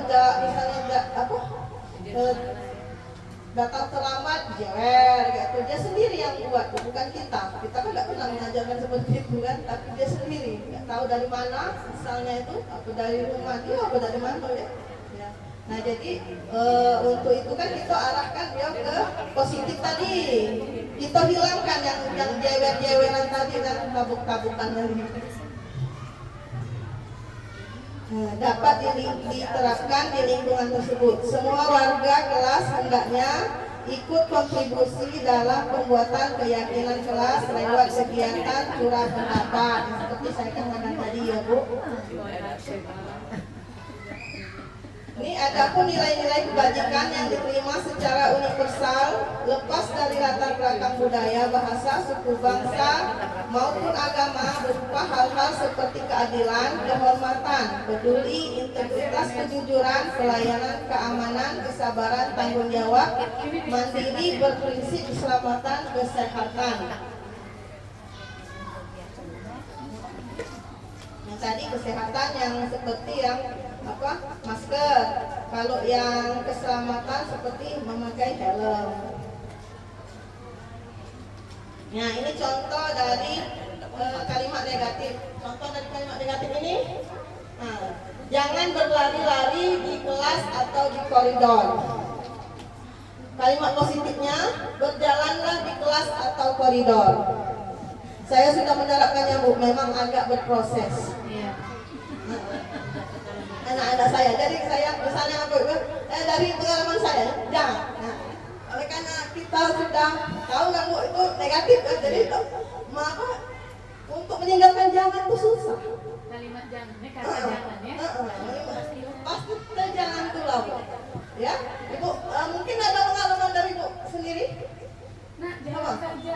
datang terlambat jewer gitu, dia sendiri yang buat, bukan kita kan nggak pernah mengajarkan seperti itu kan, tapi dia sendiri nggak tahu dari mana misalnya itu, apa dari rumah dia, apa dari mana ya. Nah jadi untuk itu kan kita arahkan dia ke positif tadi, kita hilangkan yang jewer-jeweran tadi dan tabuk-tabukan tadi. Dapat diterapkan di lingkungan tersebut. Semua warga kelas hendaknya ikut kontribusi dalam pembuatan keyakinan kelas lewat kegiatan curah pendapat seperti saya katakan tadi ya Bu. Ini adapun nilai-nilai kebajikan yang diterima secara universal lepas dari latar belakang budaya, bahasa, suku bangsa maupun agama berupa hal-hal seperti keadilan, kehormatan, peduli, integritas, kejujuran, pelayanan, keamanan, kesabaran, tanggung jawab, mandiri, berprinsip, keselamatan, kesehatan. Yang tadi kesehatan yang seperti yang masker, kalau yang keselamatan seperti memakai helm. Nah ini contoh dari kalimat negatif. Contoh dari kalimat negatif ini, jangan berlari-lari di kelas atau di koridor. Kalimat positifnya, berjalanlah di kelas atau koridor. Saya sudah menerapkannya Bu, memang agak berproses. Anak-anak saya, jadi saya misalnya dari pengalaman saya, jangan. Oleh karena kita sudah tahu nggak Bu itu negatif kan, jadi itu maka untuk meninggalkan jangan itu susah. Kalimat jangan, kata jangan ya. Pasti kita jangan tulau, ya. Ibu mungkin ada pengalaman dari Ibu sendiri. Nah, jangan saja.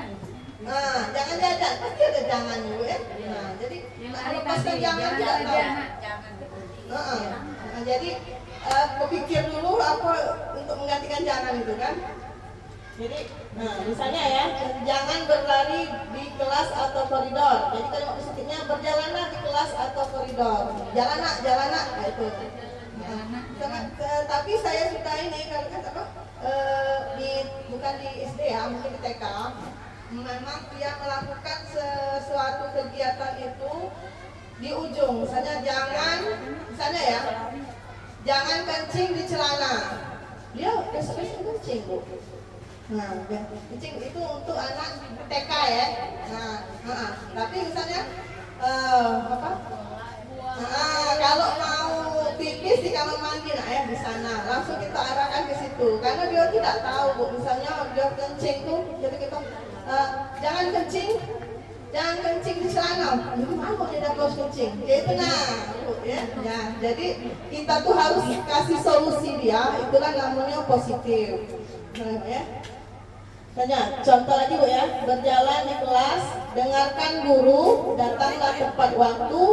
Nah, jangan jajan, pasti ada jangan Bu ya. Nah, jadi Yang kalau tadi pas tadi, jangan jangan tidak saja. tahu. Nah, jadi kepikir dulu apa untuk menggantikan jangan itu kan. Jadi, nah misalnya ya, jangan berlari di kelas atau koridor. Jadi kalimat positifnya berjalanlah di kelas atau koridor. Jalan nak, nah, itu. Tapi saya suka ini kalau kata apa? Bukan di SD ya, mungkin di TK. Memang dia melakukan sesuatu kegiatan itu di ujung. Misalnya misalnya ya, jangan kencing di celana. Dia besok-besok kencing Bu. Nah, kencing itu untuk anak TK ya. Nah, tapi misalnya kalau mau pipis di kamar mandi, nah ya di sana langsung kita arahkan ke situ, karena dia tidak tahu Bu. Misalnya dia kencing tuh, jadi kita jangan kencing di celana. Gimana dia dapat kencing? Ya itu nah, Bu, ya. Ya, jadi kita tuh harus kasih solusi dia. Itulah namanya positif. Nah, ya. Tanya, contoh lagi Bu ya, berjalan di kelas, dengarkan guru, datanglah tepat waktu.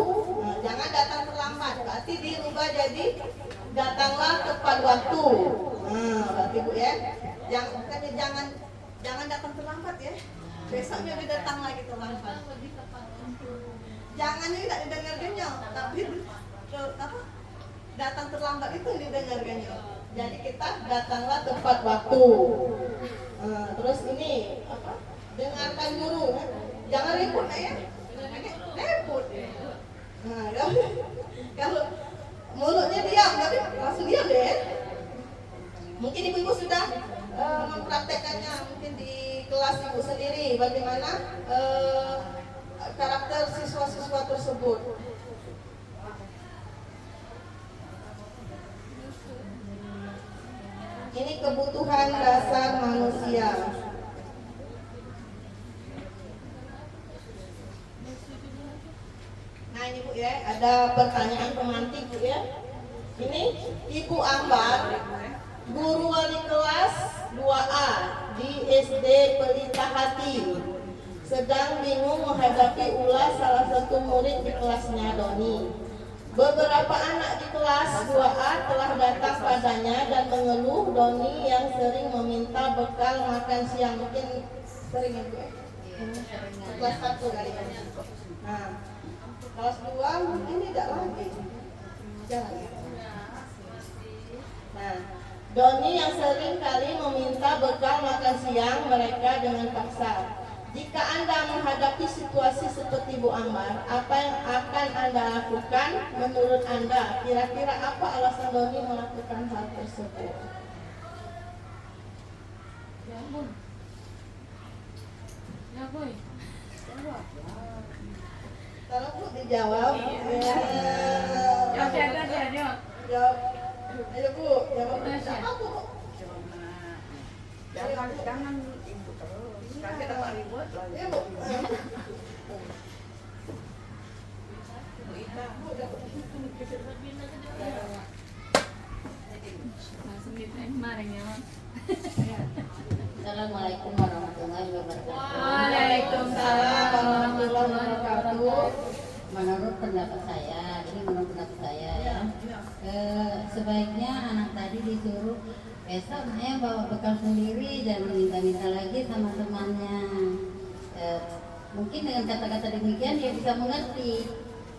Nah, jangan datang terlambat, berarti dirubah jadi datanglah tepat waktu. Nah, berarti Bu ya, jangan datang terlambat ya. Besoknya dia datang lagi terlambat. Jangan tidak didengar genyol, tapi datang terlambat itu didengar genyol. Jadi kita datanglah tepat waktu. Terus ini dengarkan guru, jangan ribut ya, ribut. Nah, kalau mulutnya diam, tapi langsung diam deh. Mungkin ibu-ibu sudah mempraktekannya, mungkin di kelas ibu sendiri bagaimana karakter siswa-siswa tersebut. Ini kebutuhan dasar manusia. Nah ini Bu ya, ada pertanyaan pemantik Bu ya. Ini Ibu Ambar, guru wali kelas 2A di SD Pelita Hati, sedang bingung menghadapi ulas salah satu murid di kelasnya Doni. Beberapa anak di kelas 2A telah datang padanya dan mengeluh Doni yang sering meminta bekal makan siang. Mungkin sering ya Bu ya? Kelas 1 kali ya. Nah, kelas 2 mungkin tidak lagi. Jangan. Nah, Doni yang sering kali meminta bekal makan siang mereka dengan paksa. Jika Anda menghadapi situasi seperti Bu Ambar, apa yang akan Anda lakukan? Menurut Anda, kira-kira apa alasan Doni melakukan hal tersebut? Ya ampun. Ya boy. Kalau Bu dijawab, ya. Oke, ada jawab. Jawab. Ayo Bu, jawab. Tasya. Apa Bu? Jangan ibu terus. Nanti dapat ribut lagi. Ya Bu. Langsung ditanya kemarin ya, Bang. Assalamualaikum warahmatullahi wabarakatuh. Waalaikumsalam warahmatullahi wabarakatuh. Menurut pendapat saya, ya, sebaiknya anak tadi disuruh besok bawa bekal sendiri, jangan minta-minta lagi sama temannya. Mungkin dengan kata-kata demikian dia bisa mengerti.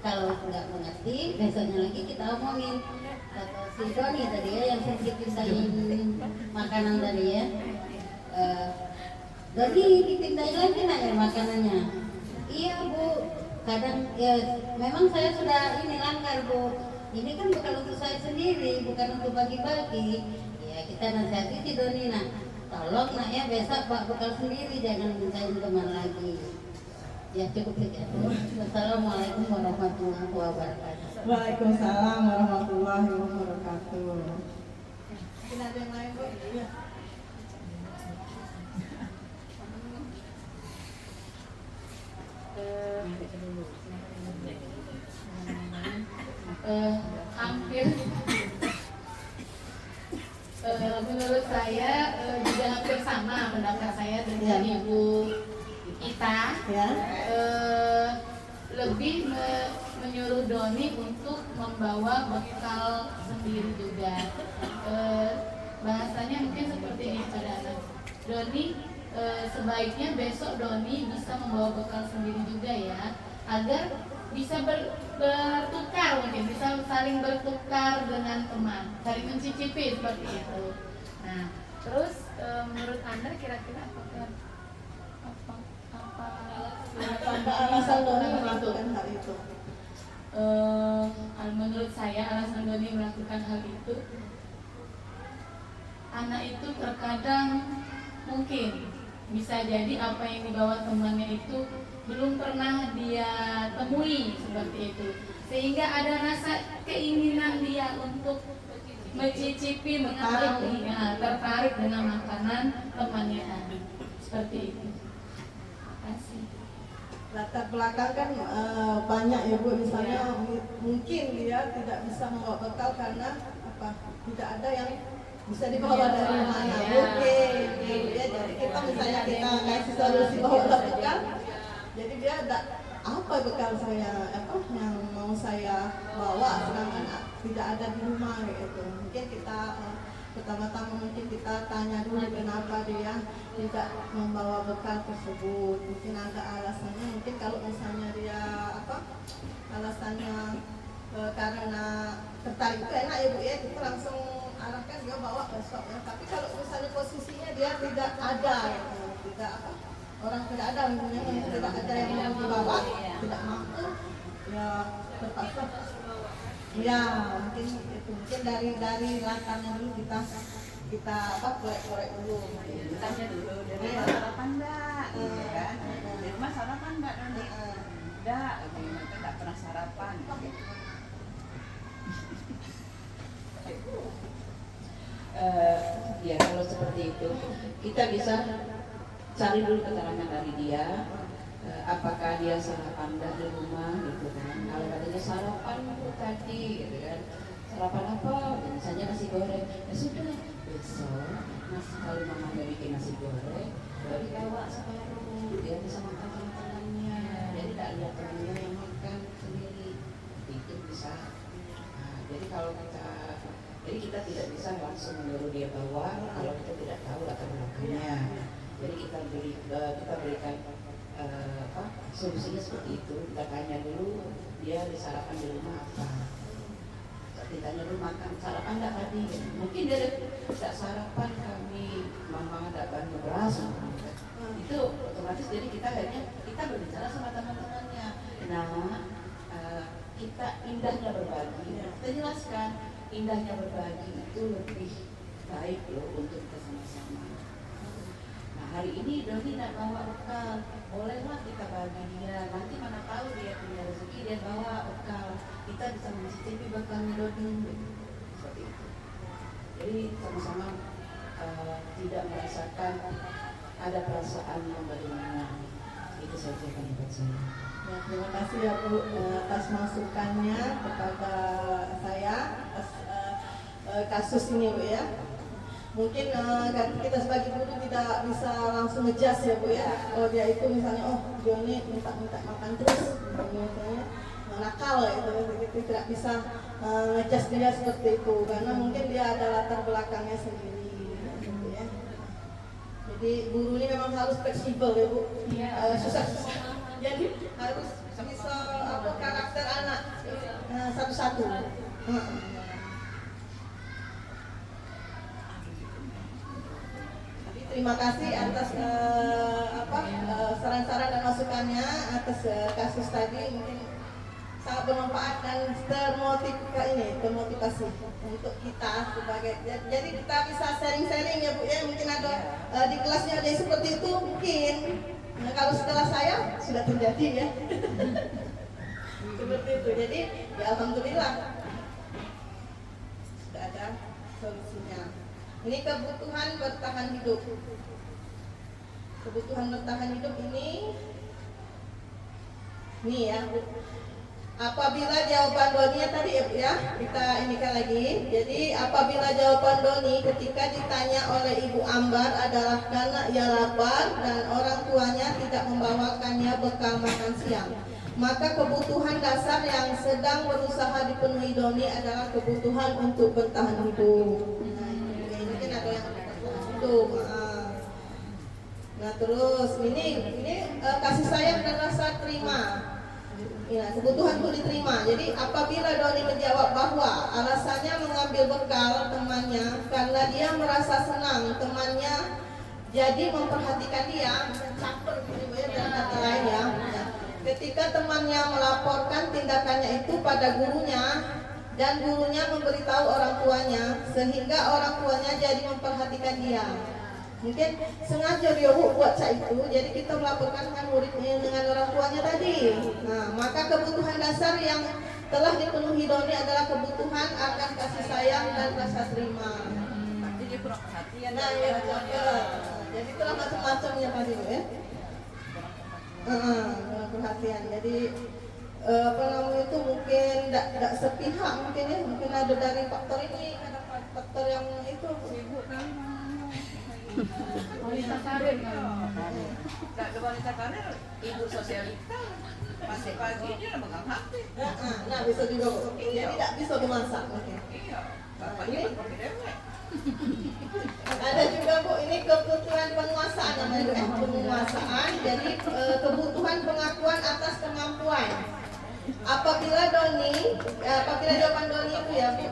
Kalau nggak mengerti, besoknya lagi kita omongin. Kata si Doni tadi ya, yang sedikit pindahin makanan tadi ya. Doni dipindahin lagi nak ya makanannya. Iya Bu, kadang ya memang saya sudah ini langgar Bu. Ini kan bukan untuk saya sendiri, bukan untuk bagi-bagi. Ya kita nasihati si Doni nak, tolong nak ya besok bawa bekal sendiri, jangan mintain teman lagi. Ya cukup sekian. Wassalamualaikum warahmatullahi wabarakatuh. Waalaikumsalam warahmatullahi wabarakatuh. Mungkin ada yang lain Bu? Iya. Hampir menurut saya juga hampir sama pendapat saya dengan Ibu Ita. Ya. Lebih menyuruh Doni untuk membawa bekal sendiri juga. Bahasanya mungkin seperti ini pada anak Doni, sebaiknya besok Doni bisa membawa bekal sendiri juga ya, agar bisa bertukar, mungkin bisa saling bertukar dengan teman, saling mencicipi seperti itu. Nah, terus menurut Anda kira-kira apakah Apa alasan Doni melakukan hal itu? Menurut saya alasan Doni melakukan hal itu, anak itu terkadang mungkin bisa jadi apa yang dibawa temannya itu belum pernah dia temui seperti itu, sehingga ada rasa keinginan dia untuk mencicipi, mengetahui, tertarik dengan makanan temannya tadi, seperti itu. Terima kasih. Latar belakang kan banyak ya Bu, misalnya mungkin dia tidak bisa membawa bekal karena apa? Tidak ada yang bisa dibawa dari mana. Oke, ya, jadi kita misalnya kita kasih solusi bawa bekal, jadi dia ada apa bekal saya, apa yang mau saya bawa sedangkan tidak ada di rumah gitu. Mungkin kita pertama-tama mungkin kita tanya dulu kenapa dia tidak membawa bekal tersebut. Mungkin ada alasannya. Mungkin kalau misalnya dia apa alasannya karena tertarik itu enak ya Bu ya, kita langsung arahkan dia bawa besok ya. Tapi kalau misalnya posisinya dia tidak ada gitu, tidak apa orang tidak ada, misalnya tidak ada yang mau dibawa, tidak mampu, ya terpaksa. Ya mungkin itu, mungkin dari latarnya dulu kita apa korek dulu. Tanya dulu, dari rumah sarapan enggak? Gitu kan? Dari rumah sarapan enggak, Doni? Enggak, mereka enggak pernah sarapan. Ya kalau seperti itu kita bisa cari dulu keterangan dari dia, apakah dia sarapan dari rumah gitu kan. Kalau katanya sarapan itu tadi gitu kan, sarapan apa, misalnya nasi goreng, ya sudah besok kalau mama nggak bikin nasi goreng baru dibawa separuh, dia bisa makan sama temannya, jadi tak lihat temannya yang makan sendiri, itu bisa. Nah, jadi kita tidak bisa langsung menyuruh dia bawa kalau kita tidak tahu latar belakangnya. Jadi kita berikan solusinya seperti itu. Kita tanya dulu dia sarapan di rumah apa. Ditanya dulu makan sarapan enggak tadi. Mungkin dia tidak sarapan, kami mama ada bahan beras. Itu otomatis jadi kita berbicara sama teman-temannya. Nah, kita indahnya berbagi. Kita jelaskan indahnya berbagi itu lebih baik loh untuk kita sama-sama. Nah, hari ini Doni tidak bawa bekal, bolehlah kita bagi dia. Nanti mana tahu dia punya rezeki dia bawa bekal, kita bisa mencicipi bekalnya Doni. Seperti itu. Jadi sama-sama tidak merasakan ada perasaan yang bagaimana. Itu saja pendapat saya. Ya, terima kasih ya Bu atas masukannya kepada saya atas kasus ini Bu ya. Mungkin kita sebagai guru tidak bisa langsung ngejudge ya Bu ya. Oh dia itu misalnya dia ini minta makan terus, misalnya nakal itu tidak bisa ngejudge dia seperti itu karena mungkin dia ada latar belakangnya sendiri gitu ya. Jadi guru ini memang harus fleksibel ya Bu. Susah. Jadi harus bisa karakter anak satu-satu. Terima kasih atas saran-saran dan masukannya atas kasus tadi, mungkin sangat bermanfaat dan termotivasi untuk kita sebagai. Jadi kita bisa sharing-sharing ya Bu ya. Mungkin ada di kelasnya ada yang seperti itu mungkin. Nah, kalau setelah saya sudah terjadi ya. Seperti itu. Jadi ya alhamdulillah sudah ada solusinya. Ini kebutuhan bertahan hidup. Kebutuhan bertahan hidup ini Nih ya, Bu. Apabila jawaban Doni tadi ya, kita inikan lagi. Jadi apabila jawaban Doni ketika ditanya oleh Ibu Ambar adalah karena ia lapar dan orang tuanya tidak membawakannya bekal makan siang, maka kebutuhan dasar yang sedang berusaha dipenuhi Doni adalah kebutuhan untuk bertahan hidup. Mungkin ada yang hidup. Nah terus ini kasih sayang dan rasa terima. Ya, kebutuhan untuk diterima. Jadi apabila Doni menjawab bahwa alasannya mengambil bekal temannya karena dia merasa senang temannya jadi memperhatikan dia, caper gitu ya, dan kata lain ya. Ketika temannya melaporkan tindakannya itu pada gurunya dan gurunya memberitahu orang tuanya sehingga orang tuanya jadi memperhatikan dia. Mungkin sengaja dia buat itu, jadi kita melaporkan dengan muridnya dengan orang tuanya tadi. Nah, maka kebutuhan dasar yang telah dipenuhi Doni adalah kebutuhan akan kasih sayang dan rasa terima. Jadi kurang perhatian. Nah, ya, jadi itulah macam-macamnya tadi ya. Perhatian. Jadi apa namanya itu mungkin tidak sepihak mungkin ya, mungkin ada dari faktor ini, ada faktor yang itu. Sibuk kan. Wanita karir kan. Nggak ada wanita karir, ibu sosialita masih pagi dia megang HP. Nah bisa juga, jadi tidak bisa memasak. Oke. Iya, bapaknya pakai dewek. Ada juga Bu, ini kebutuhan penguasaan namanya penguasaan. Jadi kebutuhan pengakuan atas kemampuan. Apabila jawaban Doni itu ya Bu,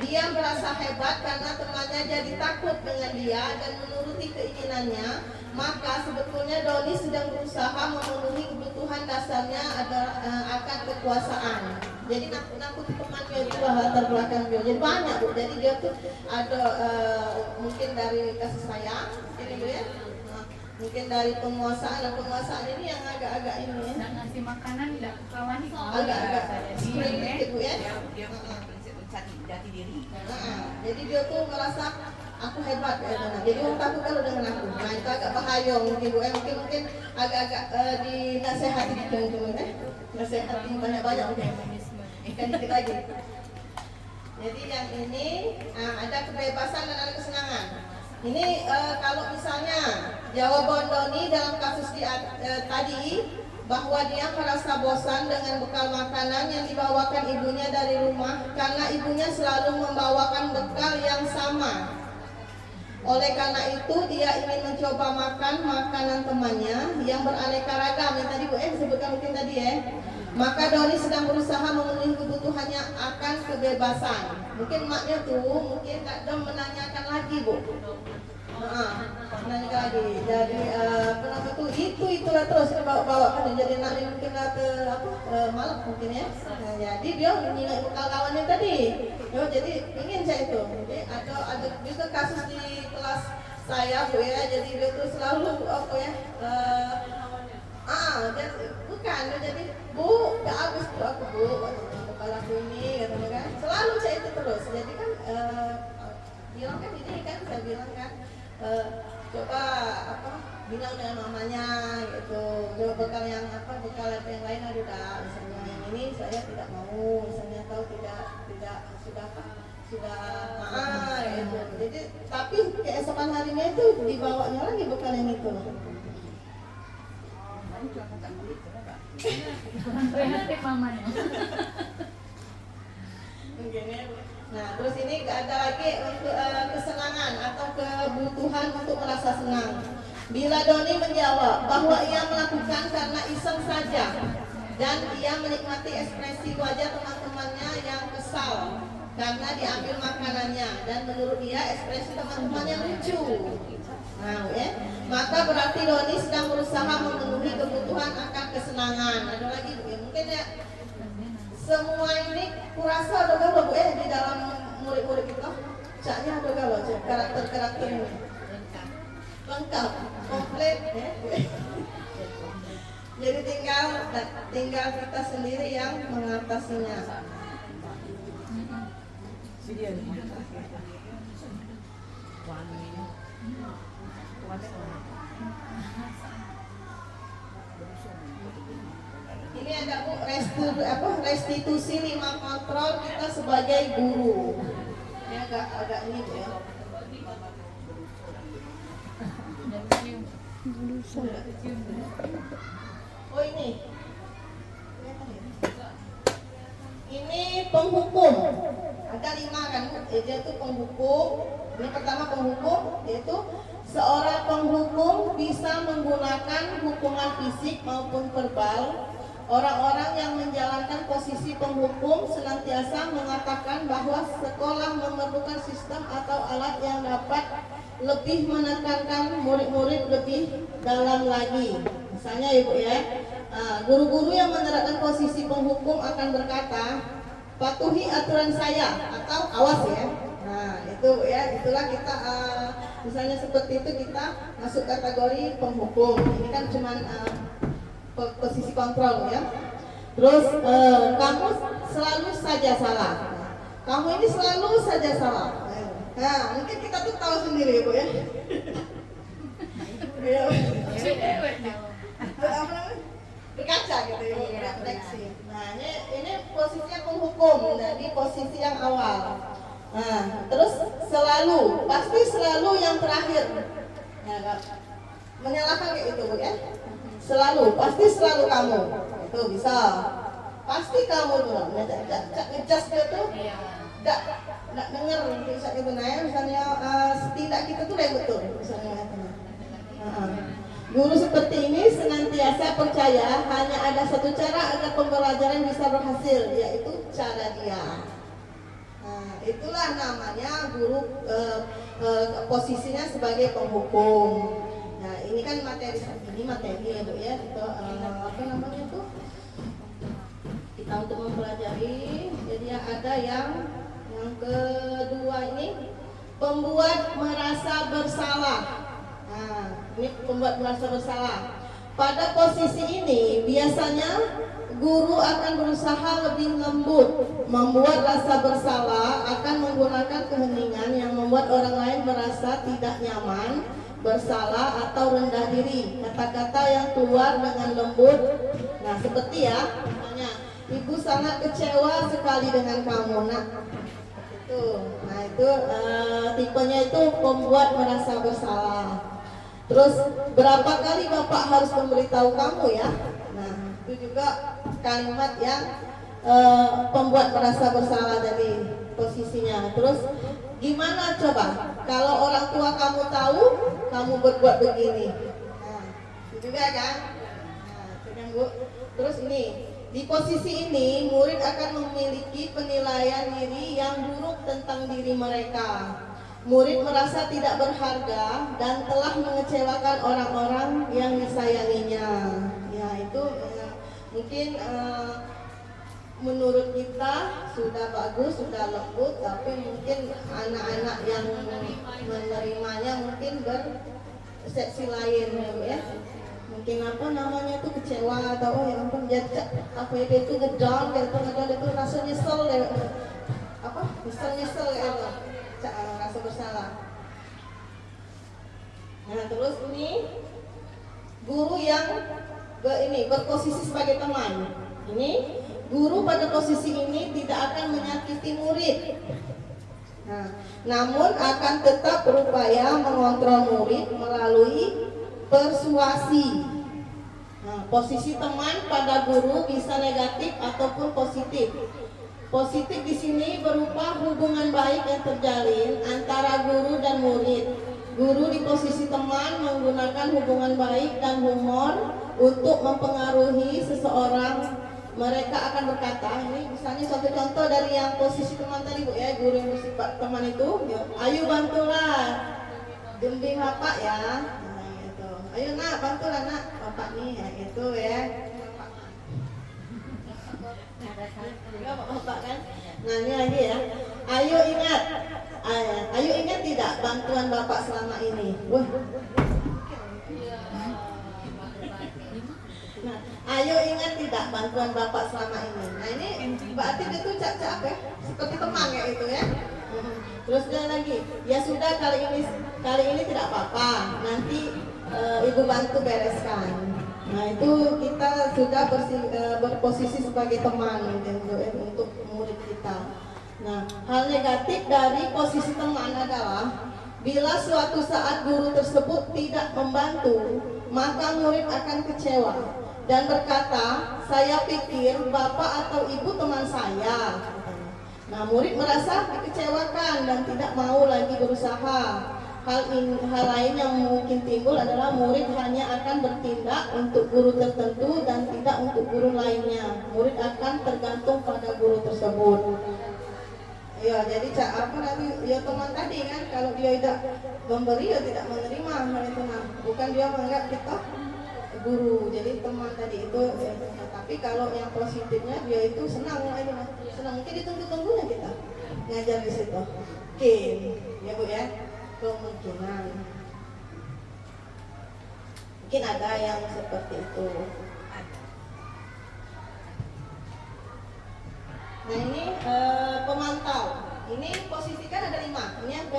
dia merasa hebat karena temannya jadi takut dengan dia dan menuruti keinginannya, maka sebetulnya Doni sedang berusaha memenuhi kebutuhan dasarnya akan kekuasaan. Jadi nakut-nakuti temannya itu latar belakang dia. Jadi banyak Bu, jadi dia tuh ada mungkin dari kasih sayang, ini Bu ya. Mungkin dari penguasaan, dan penguasaan ini yang agak-agak ini ya. Dan ngasih makanan tidak kawan Agak-agak screen dikit Bu ya. Dia punya prinsip mencari jati diri. Jadi dia tuh merasa aku hebat ya. Jadi orang takut kalau dengan aku. Nah itu agak bahaya mungkin Bu ya. Mungkin agak-agak dinasehati gitu mungkin ya. Nasehati banyak-banyak mungkin. Ikan dikit lagi. Jadi yang ini ada kebebasan dan ada kesenangan. Ini kalau misalnya jawaban Doni dalam kasus tadi bahwa dia merasa bosan dengan bekal makanan yang dibawakan ibunya dari rumah karena ibunya selalu membawakan bekal yang sama. Oleh karena itu dia ingin mencoba makan makanan temannya yang beraneka ragam yang tadi Bu disebutkan mungkin tadi ya. Maka Doni sedang berusaha memenuhi kebutuhannya akan kebebasan. Mungkin maknya tuh mungkin kadang menanyakan lagi Bu. Menanyakan lagi. Jadi kenapa tuh itulah terus bawa kan jadi nak mungkin ke malam mungkin ya. Nah, jadi dia mengingat bekal kawannya tadi. Jadi ingin saya itu. Jadi ada juga kasus di kelas saya Bu ya. Jadi dia tuh selalu apa ya? Bukan, jadi Bu, gak habis Bu aku Bu, kepala aku ini, katanya kan, selalu saya itu terus. Jadi kan bilang kan ini kan saya bilang kan, coba bilang dengan mamanya gitu, coba bekal yang bekal yang lain ada, misalnya yang ini saya tidak mau, misalnya tahu tidak sudah gitu. Jadi tapi keesokan harinya itu dibawanya lagi bekal yang itu. Kreatif mamanya. Nah, terus ini ada lagi untuk kesenangan atau kebutuhan untuk merasa senang. Bila Doni menjawab bahwa ia melakukan karena iseng saja dan ia menikmati ekspresi wajah teman-temannya yang kesal karena diambil makanannya dan menurut dia ekspresi teman-temannya lucu. Nah, maka berarti Doni sedang berusaha memenuhi kebutuhan akan kesenangan. Ada lagi Bu, mungkin ya semua ini kurasa ada galau Bu di dalam murid-murid kita. Caknya ada galau karakter-karakter ini. Lengkap, komplit ya. Jadi tinggal kita sendiri yang mengatasinya. Ini ada Bu restitusi 5 kontrol kita sebagai guru. Ini agak ini Bu ya. Oh ini. Ini penghukum. Ada 5 kan Bu? Yaitu penghukum. Ini pertama penghukum, yaitu seorang penghukum bisa menggunakan hukuman fisik maupun verbal. Orang-orang yang menjalankan posisi penghukum senantiasa mengatakan bahwa sekolah memerlukan sistem atau alat yang dapat lebih menekankan murid-murid lebih dalam lagi. Misalnya Ibu ya, guru-guru yang menerapkan posisi penghukum akan berkata, patuhi aturan saya atau awas ya. Nah itu ya, itulah kita misalnya seperti itu kita masuk kategori penghukum. Ini kan cuman posisi kontrol ya. Terus kamu selalu saja salah. Kamu ini selalu saja salah. Nah mungkin kita tuh tahu sendiri Bu ya. Apa namanya? Berkaca gitu ya, refleksi. Nah ini posisinya penghukum. Nah di posisi yang awal. Nah terus selalu, pasti selalu yang terakhir. Nah, menyalahkan kayak itu Bu ya. Selalu, pasti selalu kamu. Itu bisa. Pasti kamu tuh. Ngejudge dia tuh. Enggak denger bisa gitu nah ya. Misalnya tidak kita tuh yang betul misalnya. Guru seperti ini senantiasa percaya hanya ada satu cara agar pembelajaran bisa berhasil, yaitu cara dia. Nah, itulah namanya guru posisinya sebagai penghukum. Nah, ini kan materi ya Bu ya. Itu apa namanya tuh? Kita untuk mempelajari. Jadi ada yang kedua ini pembuat merasa bersalah. Nah, ini pembuat merasa bersalah. Pada posisi ini biasanya guru akan berusaha lebih lembut. Membuat rasa bersalah akan menggunakan keheningan yang membuat orang lain merasa tidak nyaman, bersalah atau rendah diri. Kata-kata yang keluar dengan lembut. Nah, seperti ya, misalnya, ibu sangat kecewa sekali dengan kamu. Nah, itu. Nah, itu tipenya itu pembuat merasa bersalah. Terus berapa kali Bapak harus memberitahu kamu ya? Nah, itu juga kalimat yang pembuat merasa bersalah dari posisinya. Terus gimana coba kalau orang tua kamu tahu kamu berbuat begini? Nah, itu juga kan? Nah, itu kan Bu. Terus ini, di posisi ini murid akan memiliki penilaian diri yang buruk tentang diri mereka. Murid merasa tidak berharga dan telah mengecewakan orang-orang yang disayanginya. Ya, itu mungkin menurut kita sudah bagus, sudah lembut, tapi mungkin anak-anak yang menerimanya mungkin bersepsi lain ya. Mungkin apa namanya itu kecewa atau ya ampun dia apa itu ngedown itu rasa nyesel ya. Apa? Nyesel ya itu. Rasa bersalah. Nah, terus ini guru yang berposisi sebagai teman. Ini guru pada posisi ini tidak akan menyakiti murid. Nah, namun akan tetap berupaya mengontrol murid melalui persuasi. Nah, posisi teman pada guru bisa negatif ataupun positif. Positif di sini berupa hubungan baik yang terjalin antara guru dan murid. Guru di posisi teman menggunakan hubungan baik dan humor untuk mempengaruhi seseorang. Mereka akan berkata, ini misalnya suatu contoh dari yang posisi teman tadi Bu ya, guru yang bersifat teman itu, ayo bantulah, bimbing Bapak ya. Nah, gitu. Ayo nak, bantulah nak, Bapak nih, ya gitu ya. Bapak kan. Nah ini lagi ya. Ayo ingat tidak bantuan Bapak selama ini. Wah. Nah, ayo ingat tidak bantuan Bapak selama ini. Nah ini berarti itu cap-cap ya, seperti teman ya itu ya. Terus dia lagi, ya sudah kali ini tidak apa-apa. Nanti ibu bantu bereskan. Nah itu kita sudah berposisi sebagai teman untuk murid kita. Nah hal negatif dari posisi teman adalah bila suatu saat guru tersebut tidak membantu, maka murid akan kecewa dan berkata, saya pikir bapak atau ibu teman saya. Nah murid merasa dikecewakan dan tidak mau lagi berusaha. Hal lain yang mungkin timbul adalah murid hanya akan bertindak untuk guru tertentu dan tidak untuk guru lainnya. Murid akan tergantung pada guru tersebut. Ya, jadi apa nanti ya teman tadi kan, kalau dia tidak memberi ya tidak menerima hal itu. Nah, bukan dia menganggap kita guru. Jadi teman tadi itu ya, tapi kalau yang positifnya dia itu senang itu, senang mungkin ditunggu-tunggunya kita ngajar di situ. Oke, ya Bu ya. Kemungkinan mungkin ada yang seperti itu. Nah ini pemantau. Ini posisikan ada 5. Ini yang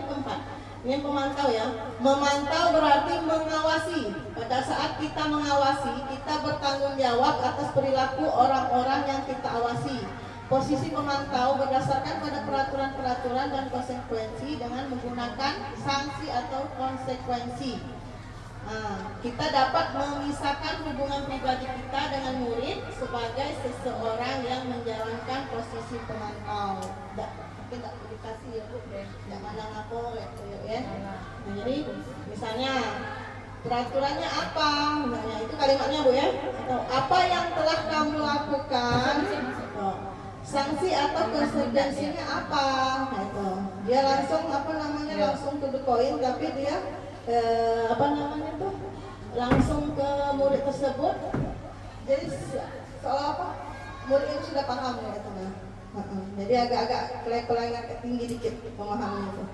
keempat. Ini yang pemantau ya. Memantau berarti mengawasi. Pada saat kita mengawasi, kita bertanggung jawab atas perilaku orang-orang yang kita awasi. Posisi pemantau berdasarkan pada peraturan-peraturan dan konsekuensi dengan menggunakan sanksi atau konsekuensi. Nah, kita dapat memisahkan hubungan pribadi kita dengan murid sebagai seseorang yang menjalankan posisi pemantau. Mungkin tak dikasih ya Bu, tidak mandang apa ya. Nah, jadi misalnya peraturannya apa? Misalnya itu kalimatnya Bu ya. Atau apa yang telah kamu lakukan? Sanksi atau konsekuensinya apa? Nah, itu. Dia langsung langsung to the point, tapi dia langsung ke murid tersebut. Jadi soal apa? Murid itu sudah paham ya itu. Jadi agak-agak kelengah tinggi dikit pemahaman itu.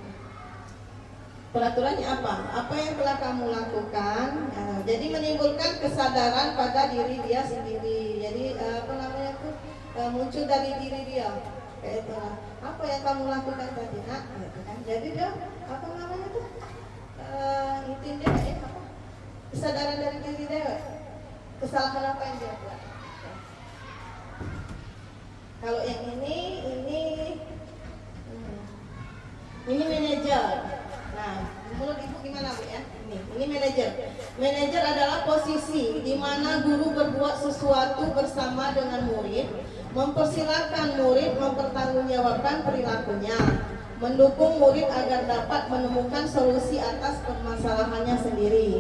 Peraturannya apa? Apa yang telah kamu lakukan? Jadi menimbulkan kesadaran pada diri dia sendiri. Jadi muncul dari diri dia. Kayak itu lah. Apa yang kamu lakukan tadi, Nak? Gitu kan. Jadi dia intinya dia kesadaran dari diri dia. Kesalahan apa yang dia buat? Kalau yang ini manajer. Nah, menurut Ibu gimana Bu ya? Ini manajer. Manajer adalah posisi di mana guru berbuat sesuatu bersama dengan murid, mempersilahkan murid mempertanggungjawabkan perilakunya, mendukung murid agar dapat menemukan solusi atas permasalahannya sendiri.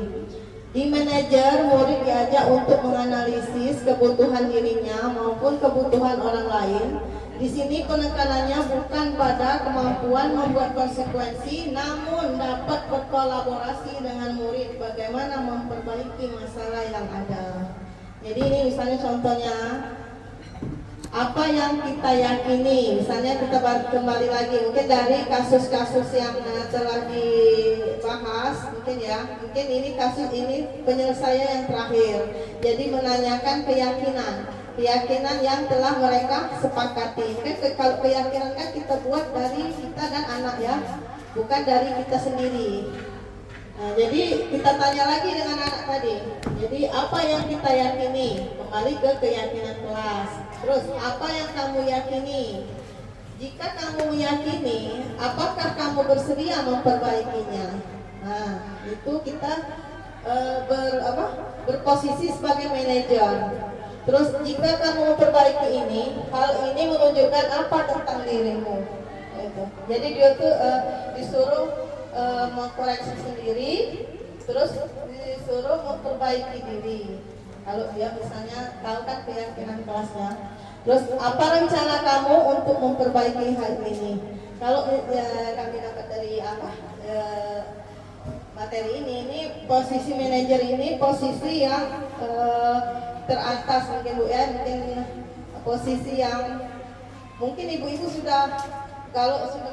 Di manajer, murid diajak untuk menganalisis kebutuhan dirinya maupun kebutuhan orang lain. Di sini penekanannya bukan pada kemampuan membuat konsekuensi, namun dapat berkolaborasi dengan murid bagaimana memperbaiki masalah yang ada. Jadi ini misalnya contohnya, apa yang kita yakini, misalnya kita kembali lagi mungkin dari kasus-kasus yang telah dibahas, mungkin ini kasus ini penyelesaian yang terakhir. Jadi menanyakan keyakinan yang telah mereka sepakati. Kalau keyakinan kan kita buat dari kita dan anak ya, bukan dari kita sendiri. Nah, jadi kita tanya lagi dengan anak tadi. Jadi apa yang kita yakini? Kembali ke keyakinan kelas. Terus apa yang kamu yakini? Jika kamu meyakini, apakah kamu bersedia memperbaikinya? Nah, itu kita berposisi sebagai manajer. Terus jika kamu memperbaiki ini, hal ini menunjukkan apa tentang dirimu? Gitu. Jadi dia tuh disuruh mengkoreksi sendiri, terus disuruh memperbaiki diri. Kalau dia misalnya tahu kan keyakinan kelasnya, terus apa rencana kamu untuk memperbaiki hal ini? Kalau kami dapat dari materi ini posisi manajer ini posisi yang teratas mungkin Bu ya, mungkin posisi yang mungkin ibu-ibu sudah kalau sudah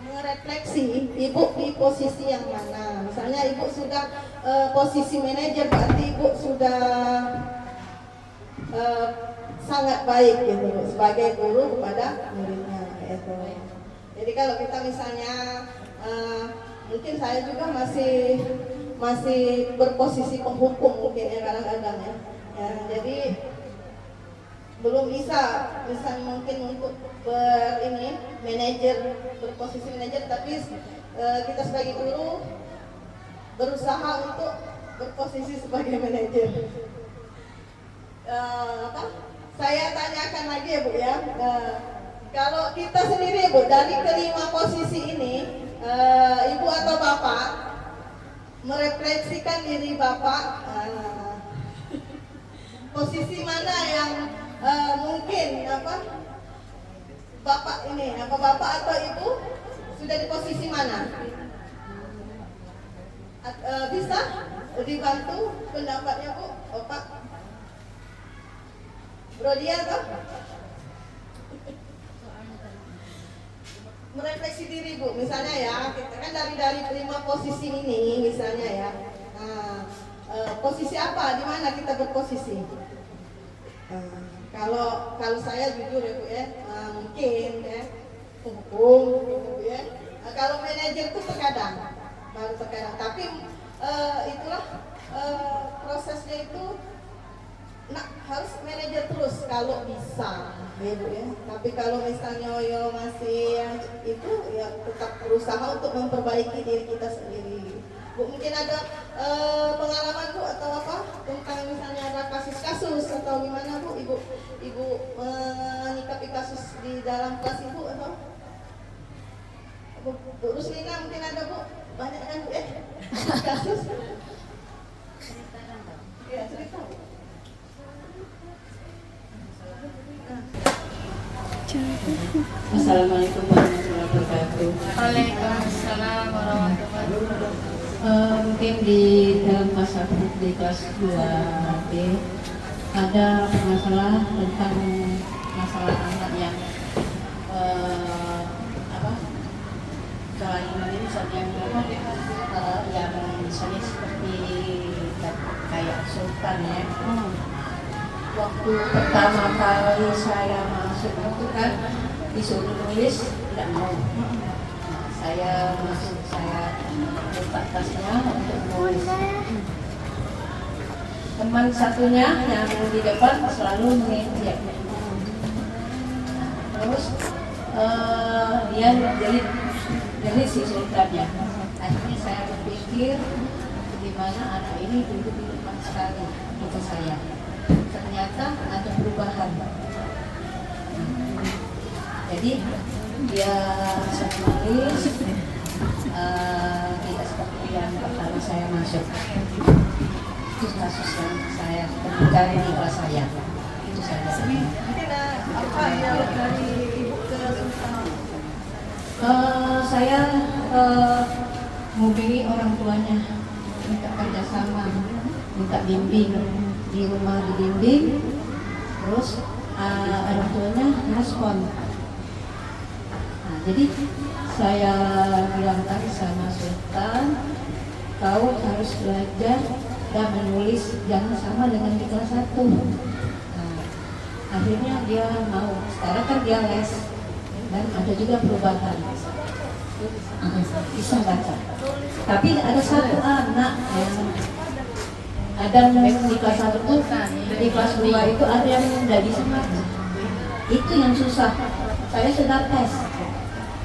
merefleksi ibu di posisi yang mana. Misalnya ibu sudah posisi manajer, berarti ibu sudah sangat baik gitu sebagai guru kepada muridnya gitu. Jadi kalau kita misalnya mungkin saya juga masih masih berposisi penghukum mungkin ya kadang-kadang ya. Ya, jadi belum bisa mungkin untuk berposisi manajer, tapi kita sebagai guru berusaha untuk berposisi sebagai manajer. Saya tanyakan lagi ya Bu ya, kalau kita sendiri Bu dari kelima posisi ini, Ibu atau Bapak merefleksikan diri Bapak, posisi mana yang mungkin Bapak atau Ibu sudah di posisi mana? Bisa dibantu pendapatnya Bu, Bapak? Brodia toh? Merefleksi diri Bu, misalnya ya, kita kan dari kelima posisi ini misalnya ya. Posisi apa? Di mana kita berposisi? Kalau saya jujur ya Bu ya, mungkin ya hukum gitu ya. Kalau manajer itu baru terkadang. Tapi itulah prosesnya itu harus manajer terus kalau bisa ya Bu ya. Tapi kalau misalnya masih itu ya tetap berusaha untuk memperbaiki diri kita sendiri. Bu, mungkin ada pengalaman Bu atau apa tentang misalnya ada kasus-kasus atau gimana Bu, Ibu menyikapi kasus di dalam kelas Ibu atau Bu Ruslina mungkin ada Bu, banyak kan Bu ya kasus? Iya, cerita Bu. Assalamualaikum warahmatullahi wabarakatuh. Waalaikumsalam warahmatullahi wabarakatuh. Mungkin di dalam masa di kelas 2 nanti ada masalah tentang masalah anak yang kelainan misalnya yang misalnya seperti kayak sultan ya. Waktu pertama kali saya masuk itu kan disuruh nulis tidak mau. Saya masuk, saya buka tasnya untuk nulis. Teman satunya yang di depan selalu mengejek. Terus dia jadi si sultannya. Akhirnya saya berpikir gimana anak ini duduk di depan sekali ke saya. Ternyata ada perubahan. Jadi dia bisa menulis tidak seperti yang pertama saya masuk. Itu kasus yang saya temukan di kelas saya. Itu saja. Mungkin apa ya dari Ibu ke Sultan? Saya menghubungi orang tuanya, minta kerjasama, minta bimbing di rumah, dibimbing, terus orang tuanya respon. Nah, jadi saya bilang tadi sama Sultan, kau harus belajar dan menulis jangan sama dengan di kelas 1. Nah, akhirnya dia mau. Sekarang kan dia les dan ada juga perubahan. Bisa baca. Tapi ada satu anak yang ada di kelas 1 tuh, di kelas 2 itu ada yang tidak bisa baca. Itu yang susah. Saya sudah tes.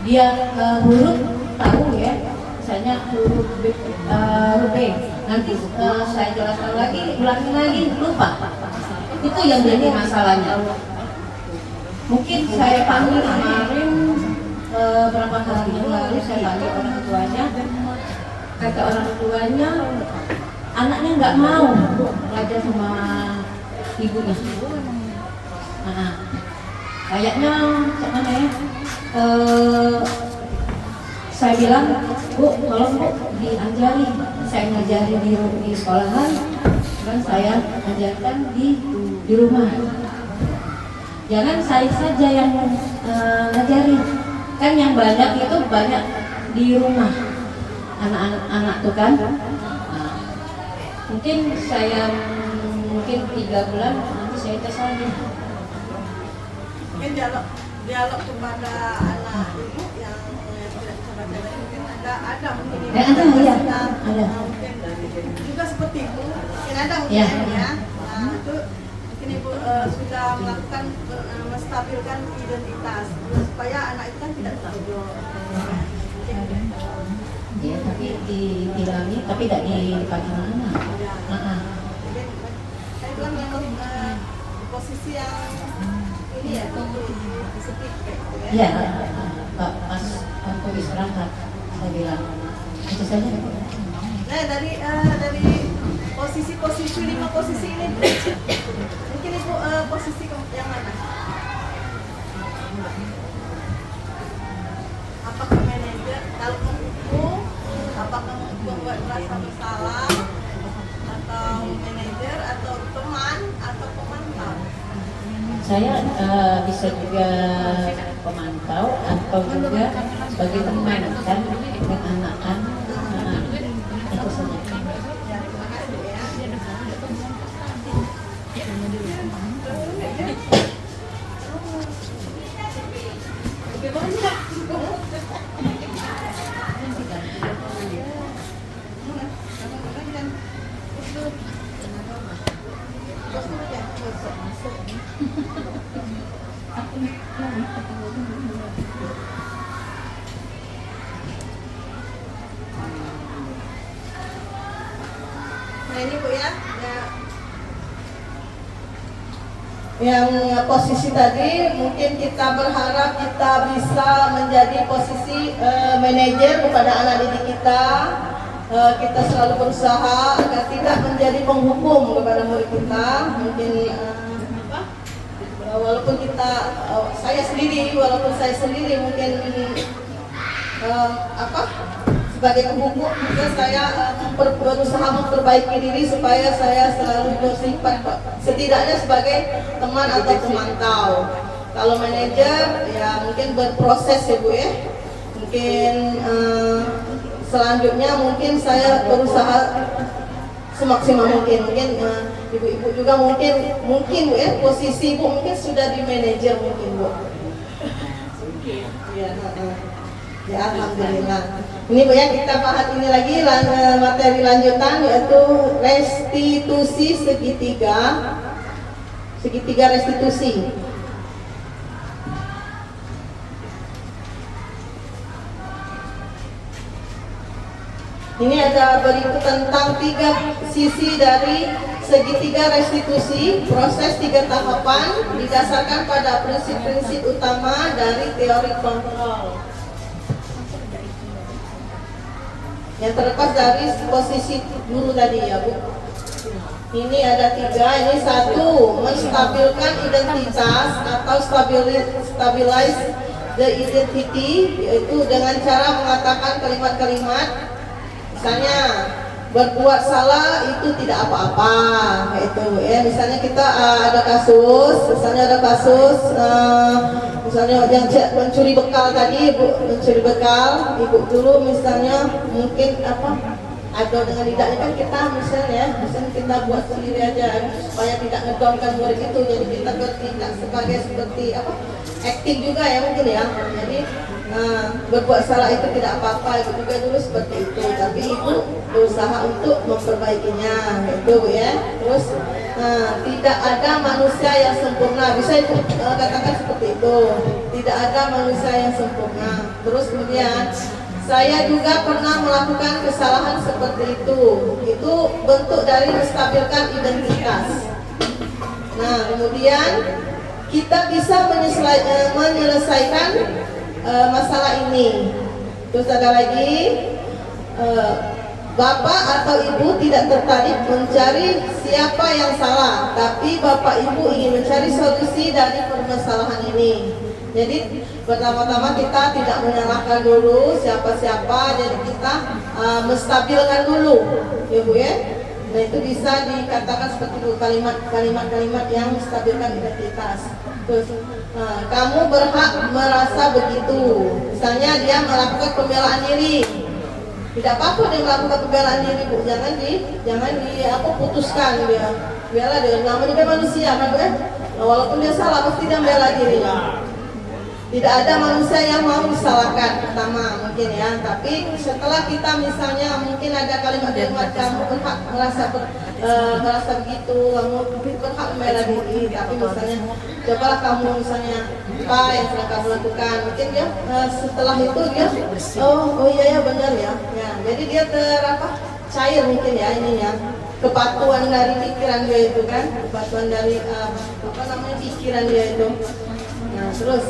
Dia huruf tahu ya, misalnya huruf B. Nanti saya jelaskan lagi, ulangi lagi, lupa. Itu yang jadi masalahnya. Mungkin saya panggil kemarin berapa hari yang lalu saya panggil orang tuanya, kata orang tuanya anaknya nggak mau belajar sama ibunya. Nah, kayaknya mana ya? Saya bilang, Bu, tolong Bu diajari. Saya ngajari di sekolahan, dan saya ajarkan di rumah. Jangan saya saja yang ngajarin. Kan yang banyak itu banyak di rumah anak-anak tuh kan. Nah, mungkin 3 bulan nanti saya tes lagi. Mungkin dialog kepada anak Ibu yang tidak bisa baca, mungkin ada mungkin ada. Mungkin dari Ibu mungkin ada mungkin Ya. ya. Nah, itu mungkin Ibu sudah melakukan menstabilkan identitas supaya anak itu kan tidak tertuduh. Ya, tapi dibilangin, tapi tidak dipakai mana. Saya bilang yang posisi yang ini ya, sedikit gitu ya. Ya, pas waktu istirahat saya bilang itu saja. Nah dari posisi 5 posisi ini mungkin Ibu posisi yang mana? Apakah manajer kalau menghukum, apakah membuat merasa bersalah, atau manajer atau teman atau pemantau? Saya bisa juga pemantau atau juga sebagai teman kan dengan anak-anak. Itu saja. Ya, terima kasih ya. Oke, banyak. Nah ini Bu ya, yang posisi tadi mungkin kita berharap kita bisa menjadi posisi manajer kepada anak didik kita. Kita selalu berusaha agar tidak menjadi penghukum kepada murid kita. Mungkin walaupun saya sendiri mungkin sebagai penghukum juga saya berusaha memperbaiki diri supaya saya selalu bersifat setidaknya sebagai teman atau pemantau. Kalau manajer ya mungkin berproses ya Bu ya. Mungkin selanjutnya mungkin saya berusaha semaksimal mungkin. Mungkin ibu-ibu juga mungkin Bu ya, posisi Bu mungkin sudah di manajer mungkin Bu. Ya alhamdulillah. Ini Bu ya, kita bahas ini lagi materi lanjutan yaitu restitusi segitiga restitusi. Ini ada berikut tentang 3 sisi dari segitiga restitusi, proses 3 tahapan didasarkan pada prinsip-prinsip utama dari teori kontrol. Yang terlepas dari posisi guru tadi ya Bu. Ini ada 3, ini 1, menstabilkan identitas atau stabilize the identity, yaitu dengan cara mengatakan kalimat-kalimat misalnya berbuat salah itu tidak apa-apa, itu ya. Misalnya kita ada kasus, misalnya yang mencuri bekal tadi, mencuri bekal, ibu dulu misalnya mungkin ada dengan lidahnya kan kita misalnya kita buat sendiri aja supaya tidak ngedownkan murid itu, jadi kita bertindak seperti acting juga ya mungkin ya. Jadi berbuat salah itu tidak apa-apa, ibu juga dulu seperti itu, tapi ibu berusaha untuk memperbaikinya itu ya. Terus tidak ada manusia yang sempurna, bisa ibu katakan seperti itu, tidak ada manusia yang sempurna. Terus kemudian saya juga pernah melakukan kesalahan seperti itu bentuk dari menstabilkan identitas. Nah kemudian kita bisa menyelesaikan masalah ini. Terus ada lagi, bapak atau ibu tidak tertarik mencari siapa yang salah, tapi bapak ibu ingin mencari solusi dari permasalahan ini. Jadi pertama-tama kita tidak menyalahkan dulu siapa-siapa, jadi kita menstabilkan dulu ya Bu ya. Nah itu bisa dikatakan seperti itu, kalimat-kalimat yang menstabilkan identitas. Terus kamu berhak merasa begitu. Misalnya dia melakukan pembelaan diri, tidak apa-apa dia melakukan pembelaan diri Bu, jangan putuskan dia. Biarlah dia, namanya dia manusia kan Bu ya. Walaupun dia salah pasti dia membela dirinya. Tidak ada manusia yang mau disalahkan. Pertama mungkin ya. Tapi setelah kita misalnya mungkin ada kalimat-kalimat kamu berhak merasa begitu, kamu berhak membela diri. Tapi misalnya cobalah kamu misalnya apa yang telah kamu lakukan, mungkin dia setelah itu dia oh iya ya benar ya. Jadi dia cair mungkin ya ininya. Kepatuhan dari pikiran dia itu kan, kepatuhan dari pikiran dia itu. Nah terus,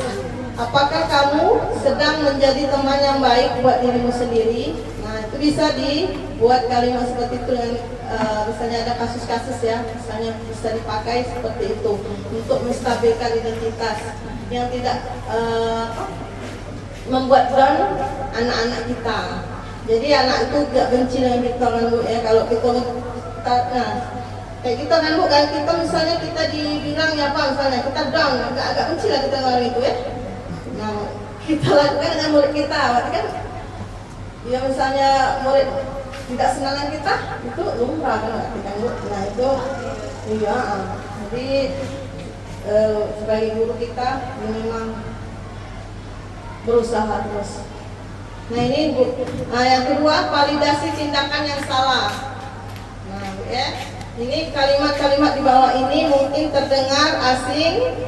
apakah kamu sedang menjadi teman yang baik buat dirimu sendiri? Nah itu bisa dibuat kalimat seperti itu dengan misalnya ada kasus-kasus ya, misalnya bisa dipakai seperti itu untuk menstabilkan identitas yang tidak membuat down anak-anak kita. Jadi anak itu gak benci dengan kita kan Bu ya, kalau kita kayak kita kan Bu kan, kita misalnya kita dibilang ya apa misalnya kita down, agak benci lah kita orang itu ya. Nah kita lakukan dengan murid kita, berarti kan ya misalnya murid tidak senang dengan kita, itu lumrah kan berarti kan Bu. Nah itu iya, jadi sebagai guru kita memang berusaha terus. Nah ini Bu, yang kedua validasi tindakan yang salah. Nah Bu ya, ini kalimat-kalimat di bawah ini mungkin terdengar asing,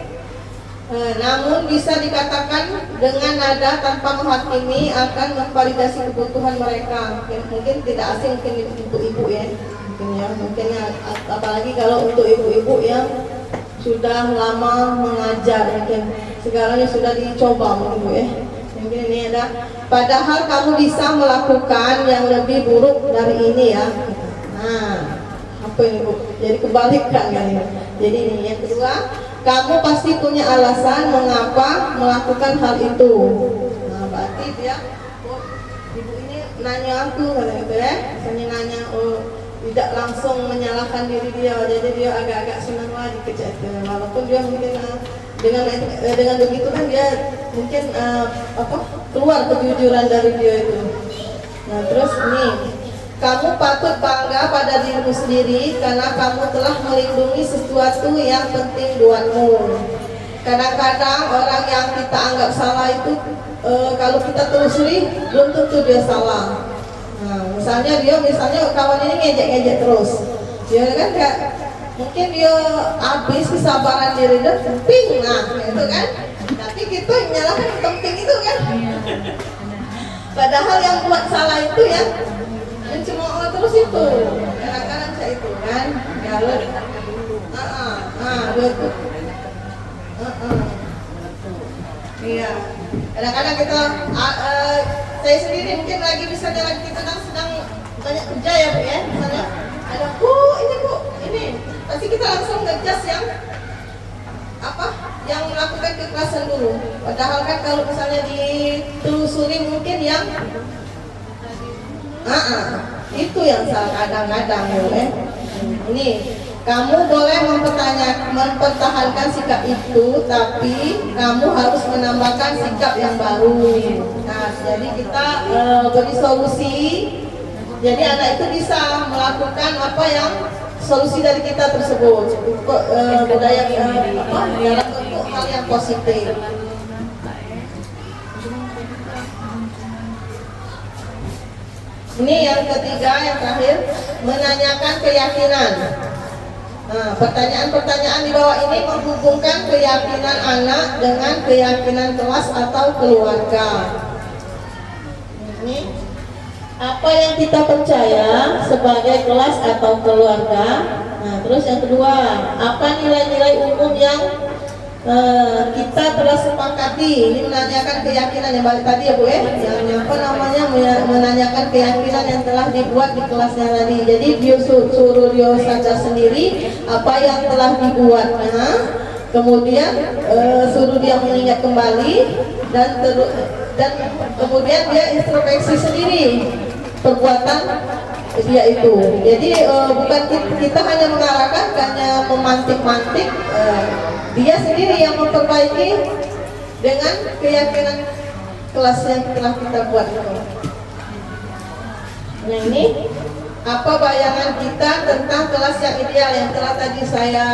namun bisa dikatakan dengan nada tanpa menghakimi akan memvalidasi kebutuhan mereka. Mungkin tidak asing mungkin untuk ibu ya, mungkin ya, apalagi kalau untuk ibu-ibu yang sudah lama mengajar, mungkin segalanya sudah dicoba mungkin Bu ya. Mungkin ini ada, padahal kamu bisa melakukan yang lebih buruk dari ini ya. Nah, apa ini Bu? Jadi kebalikan kan ini. Jadi ini yang kedua, kamu pasti punya alasan mengapa melakukan hal itu. Nah, berarti dia, oh, ibu ini nanya aku kan gitu ya. Misalnya nanya, oh tidak langsung menyalahkan diri dia, jadi dia agak-agak senang lagi kejadian. Walaupun dia mungkin dengan begitu kan dia mungkin keluar kejujuran dari dia itu. Nah terus nih, kamu patut bangga pada dirimu sendiri karena kamu telah melindungi sesuatu yang penting buatmu. Kadang-kadang orang yang kita anggap salah itu kalau kita telusuri belum tentu dia salah. Nah misalnya kawan ini ngejek-ngejek terus, dia kan kayak mungkin dia habis kesabaran diri dan penting, nah itu kan. Tapi kita menyalahkan penting itu kan. Padahal yang buat salah itu ya mencemooh terus itu. Kadang-kadang saya itu kan. Kalau betul. Iya. Kadang-kadang kita saya sendiri mungkin lagi misalnya lagi kita sedang banyak kerja ya Bu ya. Misalnya ada ini pasti kita langsung ngejas yang melakukan kekerasan dulu. Padahal kan kalau misalnya ditelusuri mungkin yang itu yang salah kadang-kadang ya. Ini kamu boleh mempertahankan sikap itu, tapi kamu harus menambahkan sikap yang baru. Nah, jadi kita beri solusi. Jadi anak itu bisa melakukan apa yang solusi dari kita tersebut, budaya dalam bentuk hal yang positif. Ini yang ketiga, yang terakhir, menanyakan keyakinan. Nah, pertanyaan-pertanyaan di bawah ini menghubungkan keyakinan anak dengan keyakinan kelas atau keluarga. Ini apa yang kita percaya sebagai kelas atau keluarga. Nah, terus yang kedua, apa nilai-nilai umum yang kita telah sepakati. Ini menanyakan keyakinan yang balik tadi ya Bu ya, yang menanyakan keyakinan yang telah dibuat di kelasnya tadi. Jadi dia suruh dia sadar sendiri apa yang telah dibuatnya, kemudian suruh dia mengingat kembali dan kemudian dia introspeksi sendiri perbuatan dia itu. Jadi bukan kita hanya mengarahkan, hanya memantik-mantik, dia sendiri yang memperbaiki dengan keyakinan kelas yang telah kita buat. Nah ini apa bayangan kita tentang kelas yang ideal yang telah tadi saya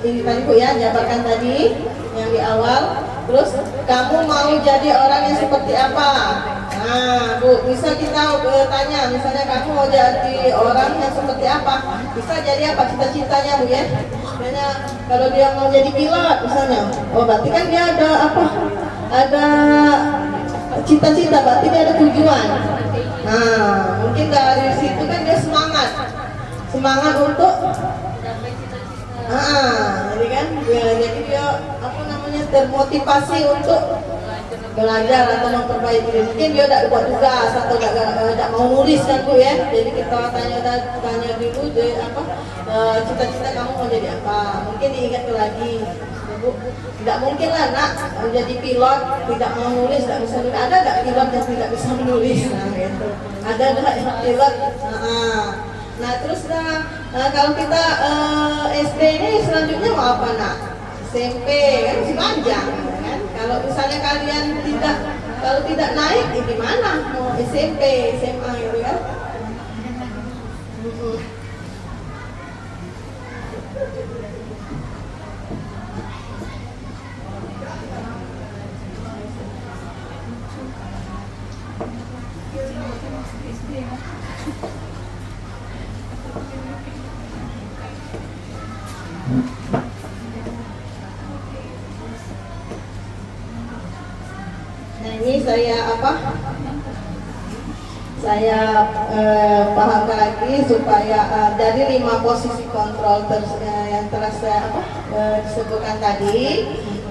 ini tadi Bu ya, jabarkan tadi yang di awal. Terus kamu mau jadi orang yang seperti apa? Nah, Bu, bisa kita tanya, misalnya kamu mau jadi orang yang seperti apa? Bisa jadi apa cita-citanya, Bu ya? Misalnya kalau dia mau jadi pilot misalnya, oh berarti kan dia ada apa? Ada cita-cita, berarti dia ada tujuan. Nah, mungkin dari situ kan dia semangat untuk jadi kan jadi dia apa namanya termotivasi untuk belajar atau memperbaiki diri. Mungkin dia tidak buat tugas atau tidak mau nulis kan Bu ya. Jadi kita tanya dulu deh apa cita-cita kamu mau jadi apa. Mungkin diingat lagi. Bu, tidak mungkin lah nak menjadi pilot tidak mau nulis, tidak bisa nulis. Ada nggak pilot yang tidak bisa menulis? Nah gitu. Ada nggak pilot? Nah terus kalau kita SD ini selanjutnya mau apa nak? SMP kan masih panjang kan? Kalau misalnya kalian kalau tidak naik, gimana? Mau SMP, SMA gitu kan? Nah ini saya pahamkan lagi supaya dari 5 posisi kontrol yang telah saya disebutkan tadi.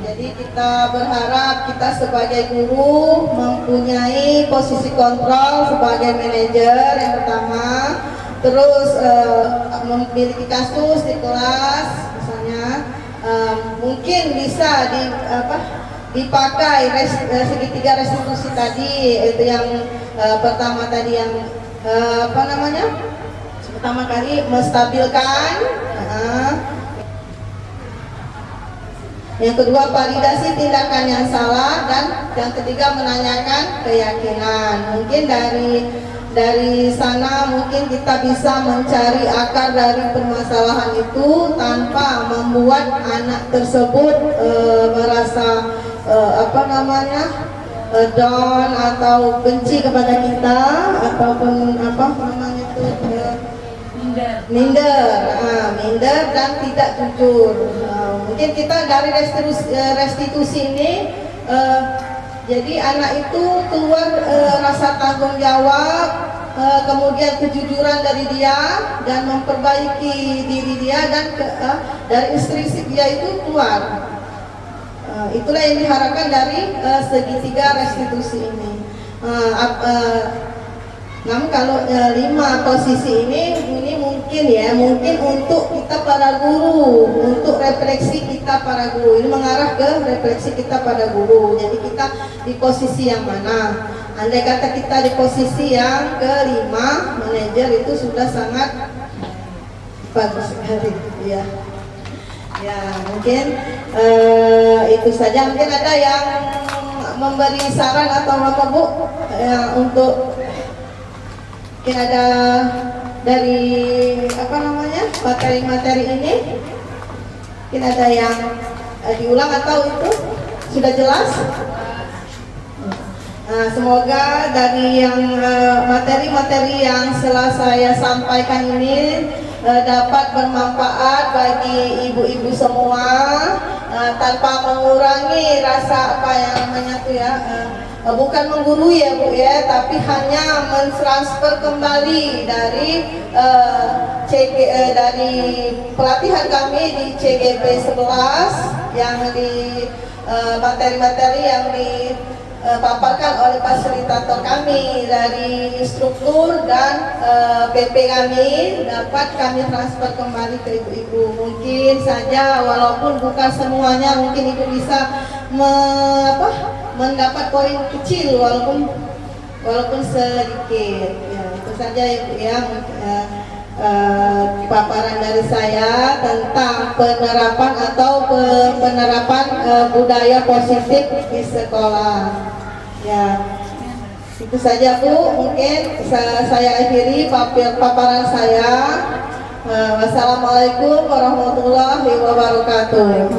Jadi kita berharap kita sebagai guru mempunyai posisi kontrol sebagai manajer yang pertama, terus memiliki kasus di kelas misalnya, mungkin bisa dipakai segitiga restitusi tadi, itu yang pertama tadi yang pertama kali menstabilkan, yang kedua validasi tindakan yang salah, dan yang ketiga menanyakan keyakinan. Mungkin dari sana mungkin kita bisa mencari akar dari permasalahan itu tanpa membuat anak tersebut merasa down atau benci kepada kita ataupun minder dan tidak jujur. Mungkin kita dari restitusi ini jadi anak itu keluar rasa tanggung jawab, kemudian kejujuran dari dia dan memperbaiki diri dia, dan dari instruksi dia itu keluar. Itulah yang diharapkan dari segitiga restitusi ini. Namun kalau 5 posisi ini mungkin untuk kita para guru, untuk refleksi kita para guru. Ini mengarah ke refleksi kita pada guru. Jadi kita di posisi yang mana? Andai kata kita di posisi yang ke-5, manajer, itu sudah sangat bagus sekali ya. Ya mungkin itu saja. Mungkin ada yang memberi saran atau apa Bu untuk mungkin ada dari materi-materi ini, mungkin ada yang diulang atau itu sudah jelas. Nah, semoga dari yang materi-materi yang setelah saya sampaikan ini dapat bermanfaat bagi ibu-ibu semua, tanpa mengurangi rasa bukan menggurui ya Bu ya, tapi hanya mentransfer kembali dari dari pelatihan kami di CGP 11 yang di materi-materi yang dipaparkan oleh fasilitator kami dari struktur dan PP kami, dapat kami transfer kembali ke ibu-ibu. Mungkin saja walaupun bukan semuanya, mungkin ibu bisa mendapat poin kecil walaupun sedikit. Ya, itu saja Ibu ya, paparan dari saya tentang penerapan budaya positif di sekolah. Ya, itu saja Bu. Mungkin saya akhiri paparan saya. Wassalamualaikum warahmatullahi wabarakatuh.